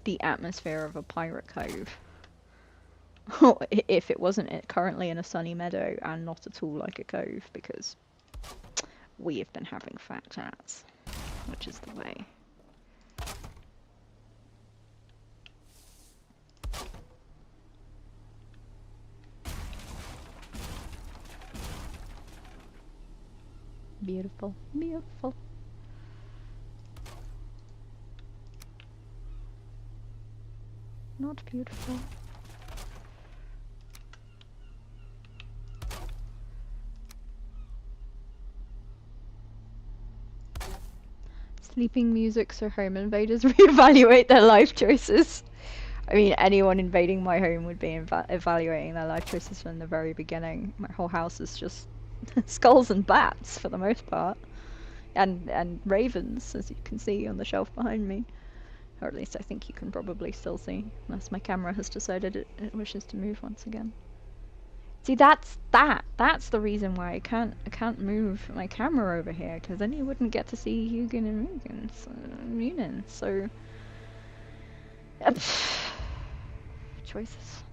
[SPEAKER 1] the atmosphere of a pirate cove. If it wasn't currently in a sunny meadow and not at all like a cove, because we have been having fat chats, which is the way. Beautiful, beautiful. Not beautiful. Sleeping music so home invaders reevaluate their life choices. I mean, anyone invading my home would be evaluating their life choices from the very beginning. My whole house is just skulls and bats for the most part. And ravens, as you can see on the shelf behind me. Or at least I think you can probably still see, unless my camera has decided it wishes to move once again. See, that's the reason why I can't move my camera over here, because then you wouldn't get to see Hugin and Munin. So choices.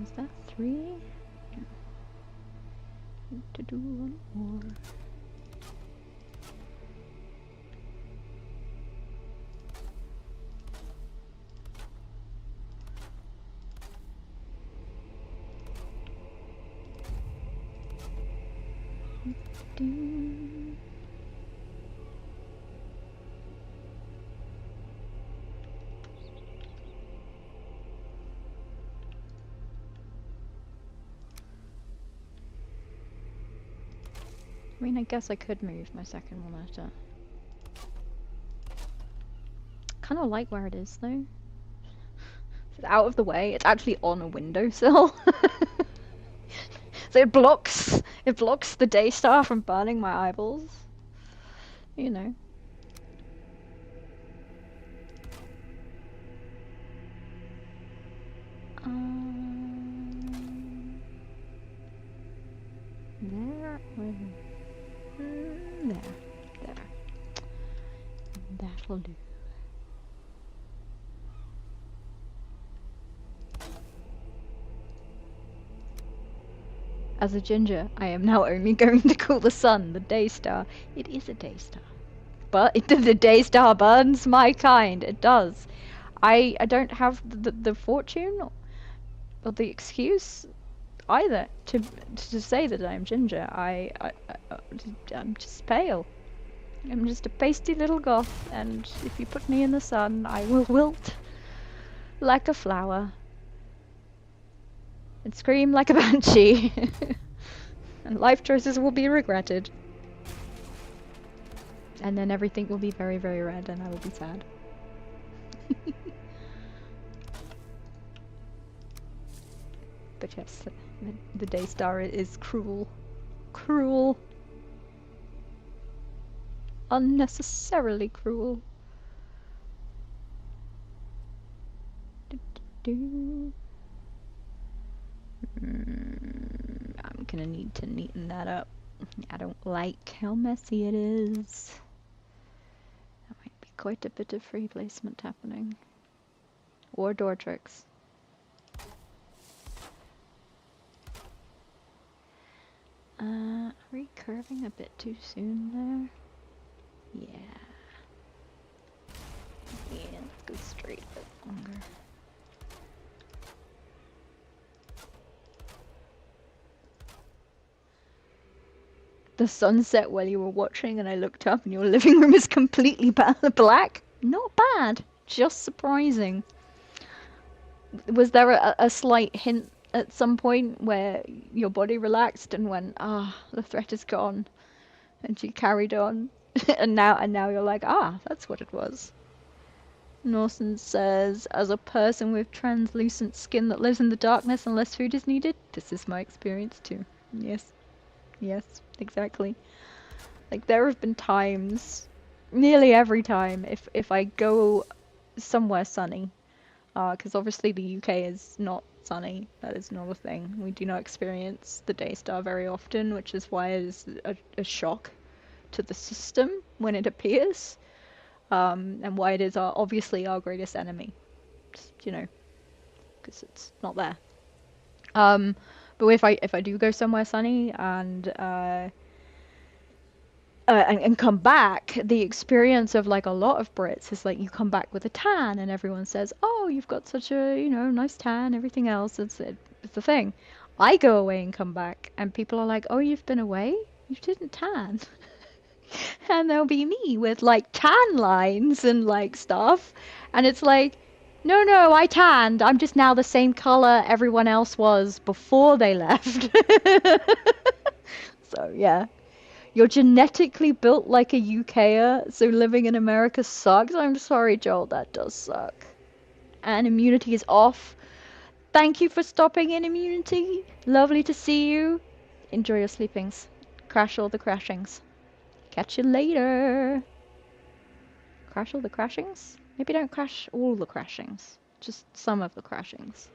[SPEAKER 1] Is that 3? Yeah. Need to do one more. I mean, I guess I could move my second monitor. Kind of like where it is though. It's out of the way. It's actually on a windowsill. So it blocks the Daystar from burning my eyeballs. You know. There. There. That'll do. As a ginger, I am now only going to call the sun the Daystar. It is a Daystar. But the Daystar burns my kind. It does. I don't have the fortune or the excuse either to say that I'm ginger. I'm just pale. I'm just a pasty little goth, and if you put me in the sun, I will wilt like a flower and scream like a banshee. And life choices will be regretted. And then everything will be very, very red, and I will be sad. But yes, the Daystar is cruel. Cruel. Unnecessarily cruel. I'm gonna need to neaten that up. I don't like how messy it is. There might be quite a bit of free placement happening. Or door tricks. Are we curving a bit too soon there? Yeah. Yeah, let's go straight a bit longer. the sunset while you were watching, and I looked up and your living room is completely black. Not bad, just surprising. Was there a slight hint at some point where your body relaxed and went, the threat is gone, and you carried on, and now you're like, that's what it was. Norson says, as a person with translucent skin that lives in the darkness unless food is needed, this is my experience too. Yes, exactly. Like, there have been times, nearly every time, if I go somewhere sunny, because obviously the UK is not sunny, that is not a thing. We do not experience the day star very often, which is why it is a shock to the system when it appears, and why it is obviously our greatest enemy, just, because it's not there. But if I do go somewhere sunny and come back, the experience of like a lot of Brits is like you come back with a tan and everyone says, oh, you've got such a, nice tan, everything else, it's the thing. I go away and come back and people are like, oh, you've been away? You didn't tan. And there'll be me with like tan lines and like stuff. And it's like, no, I tanned. I'm just now the same color everyone else was before they left. So yeah. You're genetically built like a UKer, so living in America sucks. I'm sorry, Joel, that does suck. And immunity is off. Thank you for stopping in, immunity. Lovely to see you. Enjoy your sleepings. Crash all the crashings. Catch you later. Crash all the crashings? Maybe don't crash all the crashings. Just some of the crashings.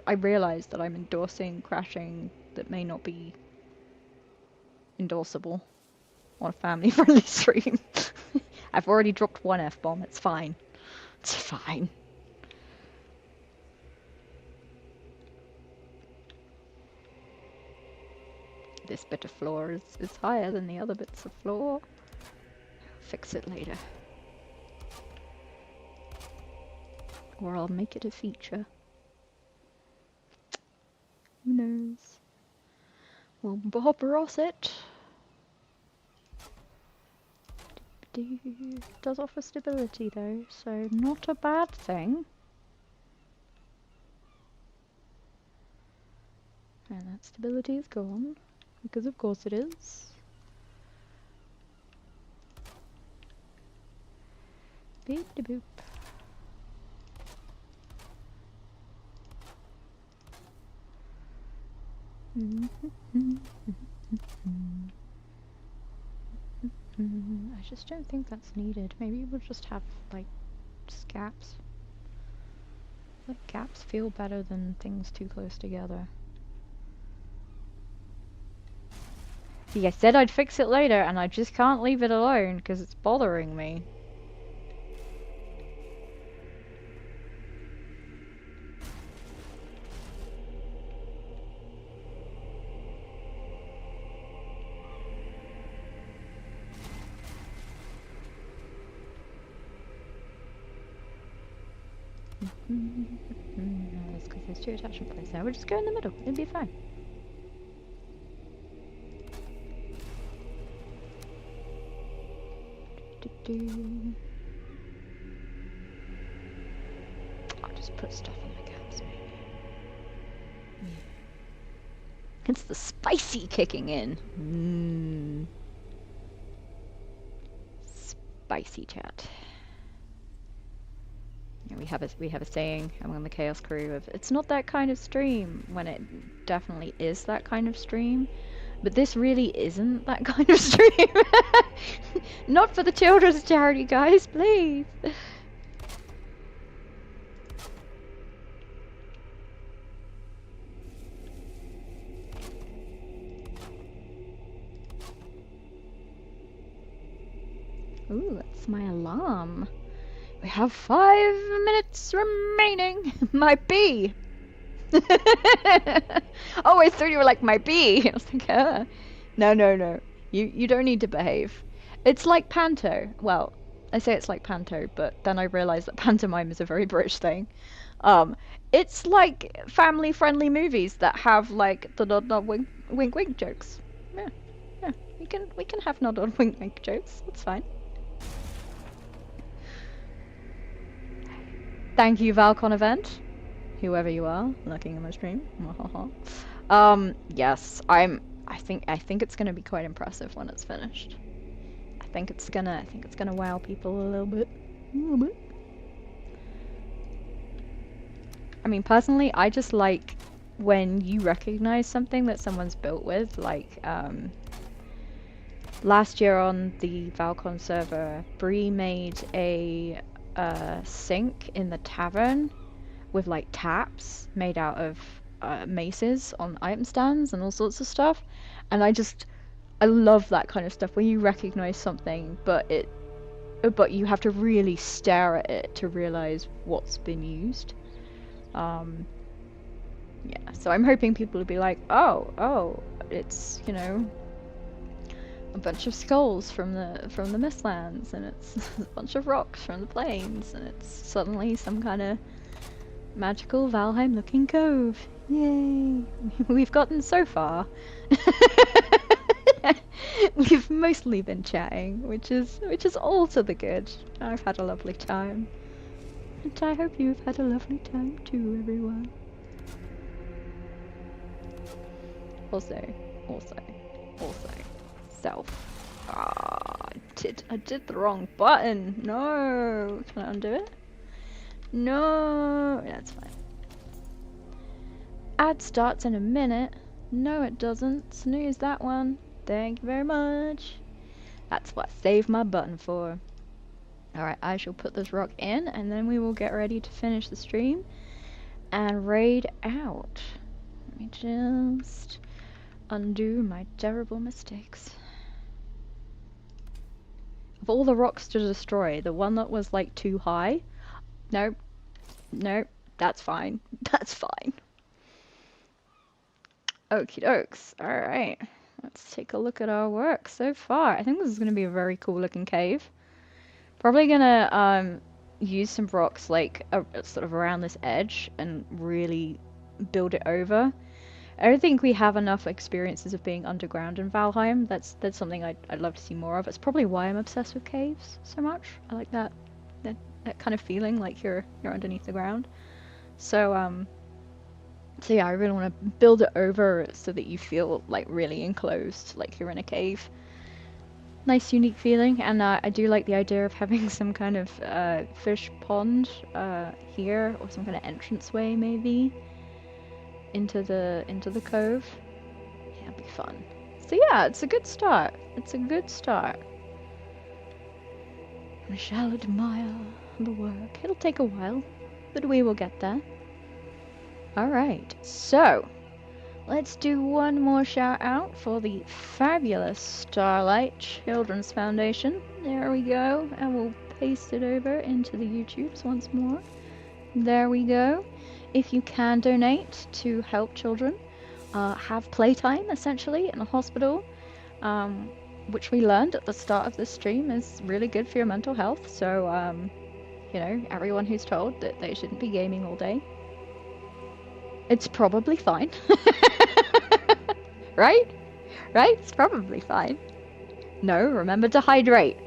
[SPEAKER 1] I realize that I'm endorsing crashing that may not be endorsable on a family-friendly stream. I've already dropped one F-bomb. It's fine. It's fine. This bit of floor is higher than the other bits of floor. Fix it later. Or I'll make it a feature. Who knows? We'll Bob Ross it. Does offer stability though, so not a bad thing. And that stability is gone, because of course it is. Beep de boop. I just don't think that's needed. Maybe we'll just have, like, just gaps. Like, gaps feel better than things too close together. See, I said I'd fix it later, and I just can't leave it alone, because it's bothering me. No, that's because there's two attachment points there. We'll just go in the middle. It'll be fine. I'll just put stuff in the gaps, maybe. Yeah. It's the spicy kicking in. Spicy chat. We have a saying among the Chaos crew of, it's not that kind of stream, when it definitely is that kind of stream. But this really isn't that kind of stream. Not for the children's charity, guys, please. Ooh, that's my alarm. We have 5 minutes remaining. My bee. Oh, I thought you were like, my bee. I was like, No. You don't need to behave. It's like panto. Well, I say it's like panto, but then I realised that pantomime is a very British thing. It's like family-friendly movies that have like the nod nod wink wink wink jokes. Yeah. can have nod on wink wink jokes. That's fine. Thank you, Valcon event. Whoever you are, looking at my stream. Yes, I think it's gonna be quite impressive when it's finished. I think it's gonna wow people a little bit. I mean, personally, I just like when you recognize something that someone's built with, like, last year on the Valcon server, Bree made a sink in the tavern with, like, taps made out of maces on item stands and all sorts of stuff, and I love that kind of stuff where you recognize something, but you have to really stare at it to realize what's been used. Yeah, so I'm hoping people will be like, oh, it's, you know, a bunch of skulls from the Mistlands, and it's a bunch of rocks from the plains, and it's suddenly some kind of magical Valheim looking cove. Yay! We've gotten so far. We've mostly been chatting, which is all to the good. I've had a lovely time. And I hope you've had a lovely time too, everyone. Also, self. Ah, I did the wrong button. No, can I undo it? No, that's fine. Ad starts in a minute. No, it doesn't. Snooze that one. Thank you very much. That's what I saved my button for. Alright, I shall put this rock in, and then we will get ready to finish the stream and raid out. Let me just undo my terrible mistakes. Of all the rocks to destroy, the one that was like too high, nope, that's fine. That's fine. Okie dokes. Alright, let's take a look at our work so far. I think this is going to be a very cool looking cave. Probably gonna use some rocks like sort of around this edge and really build it over. I don't think we have enough experiences of being underground in Valheim. That's something I'd love to see more of. It's probably why I'm obsessed with caves so much. I like that kind of feeling like you're underneath the ground. So yeah, I really want to build it over so that you feel like really enclosed, like you're in a cave. Nice unique feeling, and I do like the idea of having some kind of fish pond here, or some kind of entranceway maybe into the cove. Yeah, it'll be fun. So yeah, it's a good start. It's a good start. We shall admire the work. It'll take a while, but we will get there. Alright, so let's do one more shout out for the fabulous Starlight Children's Foundation. There we go, and we'll paste it over into the YouTubes once more. There we go. If you can donate to help children have playtime, essentially, in a hospital, which we learned at the start of this stream is really good for your mental health. So, you know, everyone who's told that they shouldn't be gaming all day, it's probably fine. Right? Right? It's probably fine. No, remember to hydrate.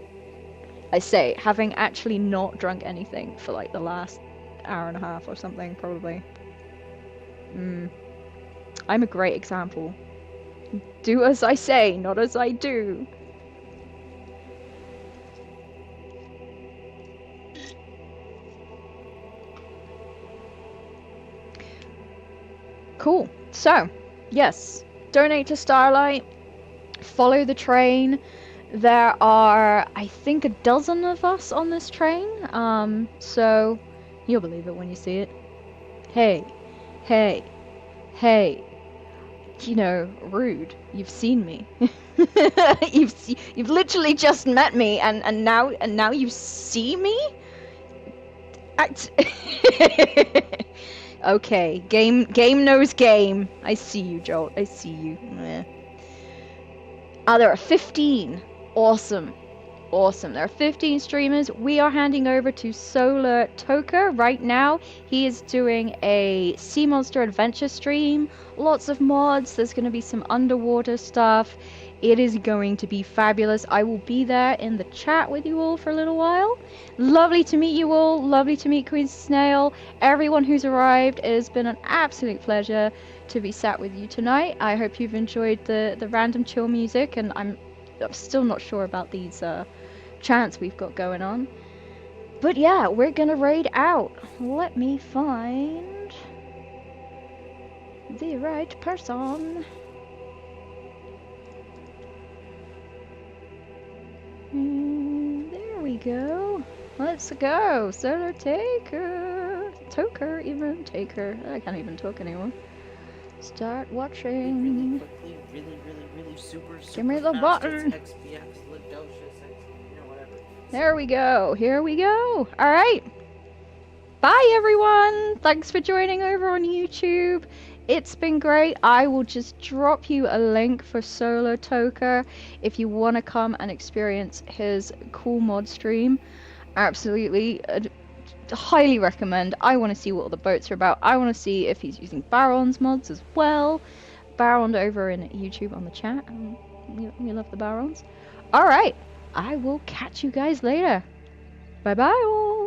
[SPEAKER 1] I say, having actually not drunk anything for like the last hour and a half or something, probably. I'm a great example. Do as I say, not as I do. Cool. So, yes, donate to Starlight, follow the train. There are, I think, a dozen of us on this train, so you'll believe it when you see it. Hey, you know, rude. You've seen me. you've literally just met me, and now you see me. Okay, game knows game. I see you, Jolt. I see you. There are 15. Awesome. There are 15 streamers. We are handing over to Solar Toka right now. He is doing a Sea Monster Adventure stream. Lots of mods. There's going to be some underwater stuff. It is going to be fabulous. I will be there in the chat with you all for a little while. Lovely to meet you all. Lovely to meet Queen Snail. Everyone who's arrived. It has been an absolute pleasure to be sat with you tonight. I hope you've enjoyed the random chill music, and I'm still not sure about these chants we've got going on. But yeah, we're gonna raid out. Let me find the right person. There we go. Let's go. Solo taker. Toker, even. Taker. I can't even talk anymore. Start watching.
[SPEAKER 7] Really quickly, really super
[SPEAKER 1] Give me the button.
[SPEAKER 7] XPX, Lidocious, whatever.
[SPEAKER 1] There we go. Here we go. Alright. Bye, everyone. Thanks for joining over on YouTube. It's been great. I will just drop you a link for Solo Toker if you want to come and experience his cool mod stream. Absolutely. Highly recommend. I want to see what all the boats are about. I want to see if he's using Barons mods as well. Baron over in YouTube on the chat. We love the Barons. Alright. I will catch you guys later. Bye bye all.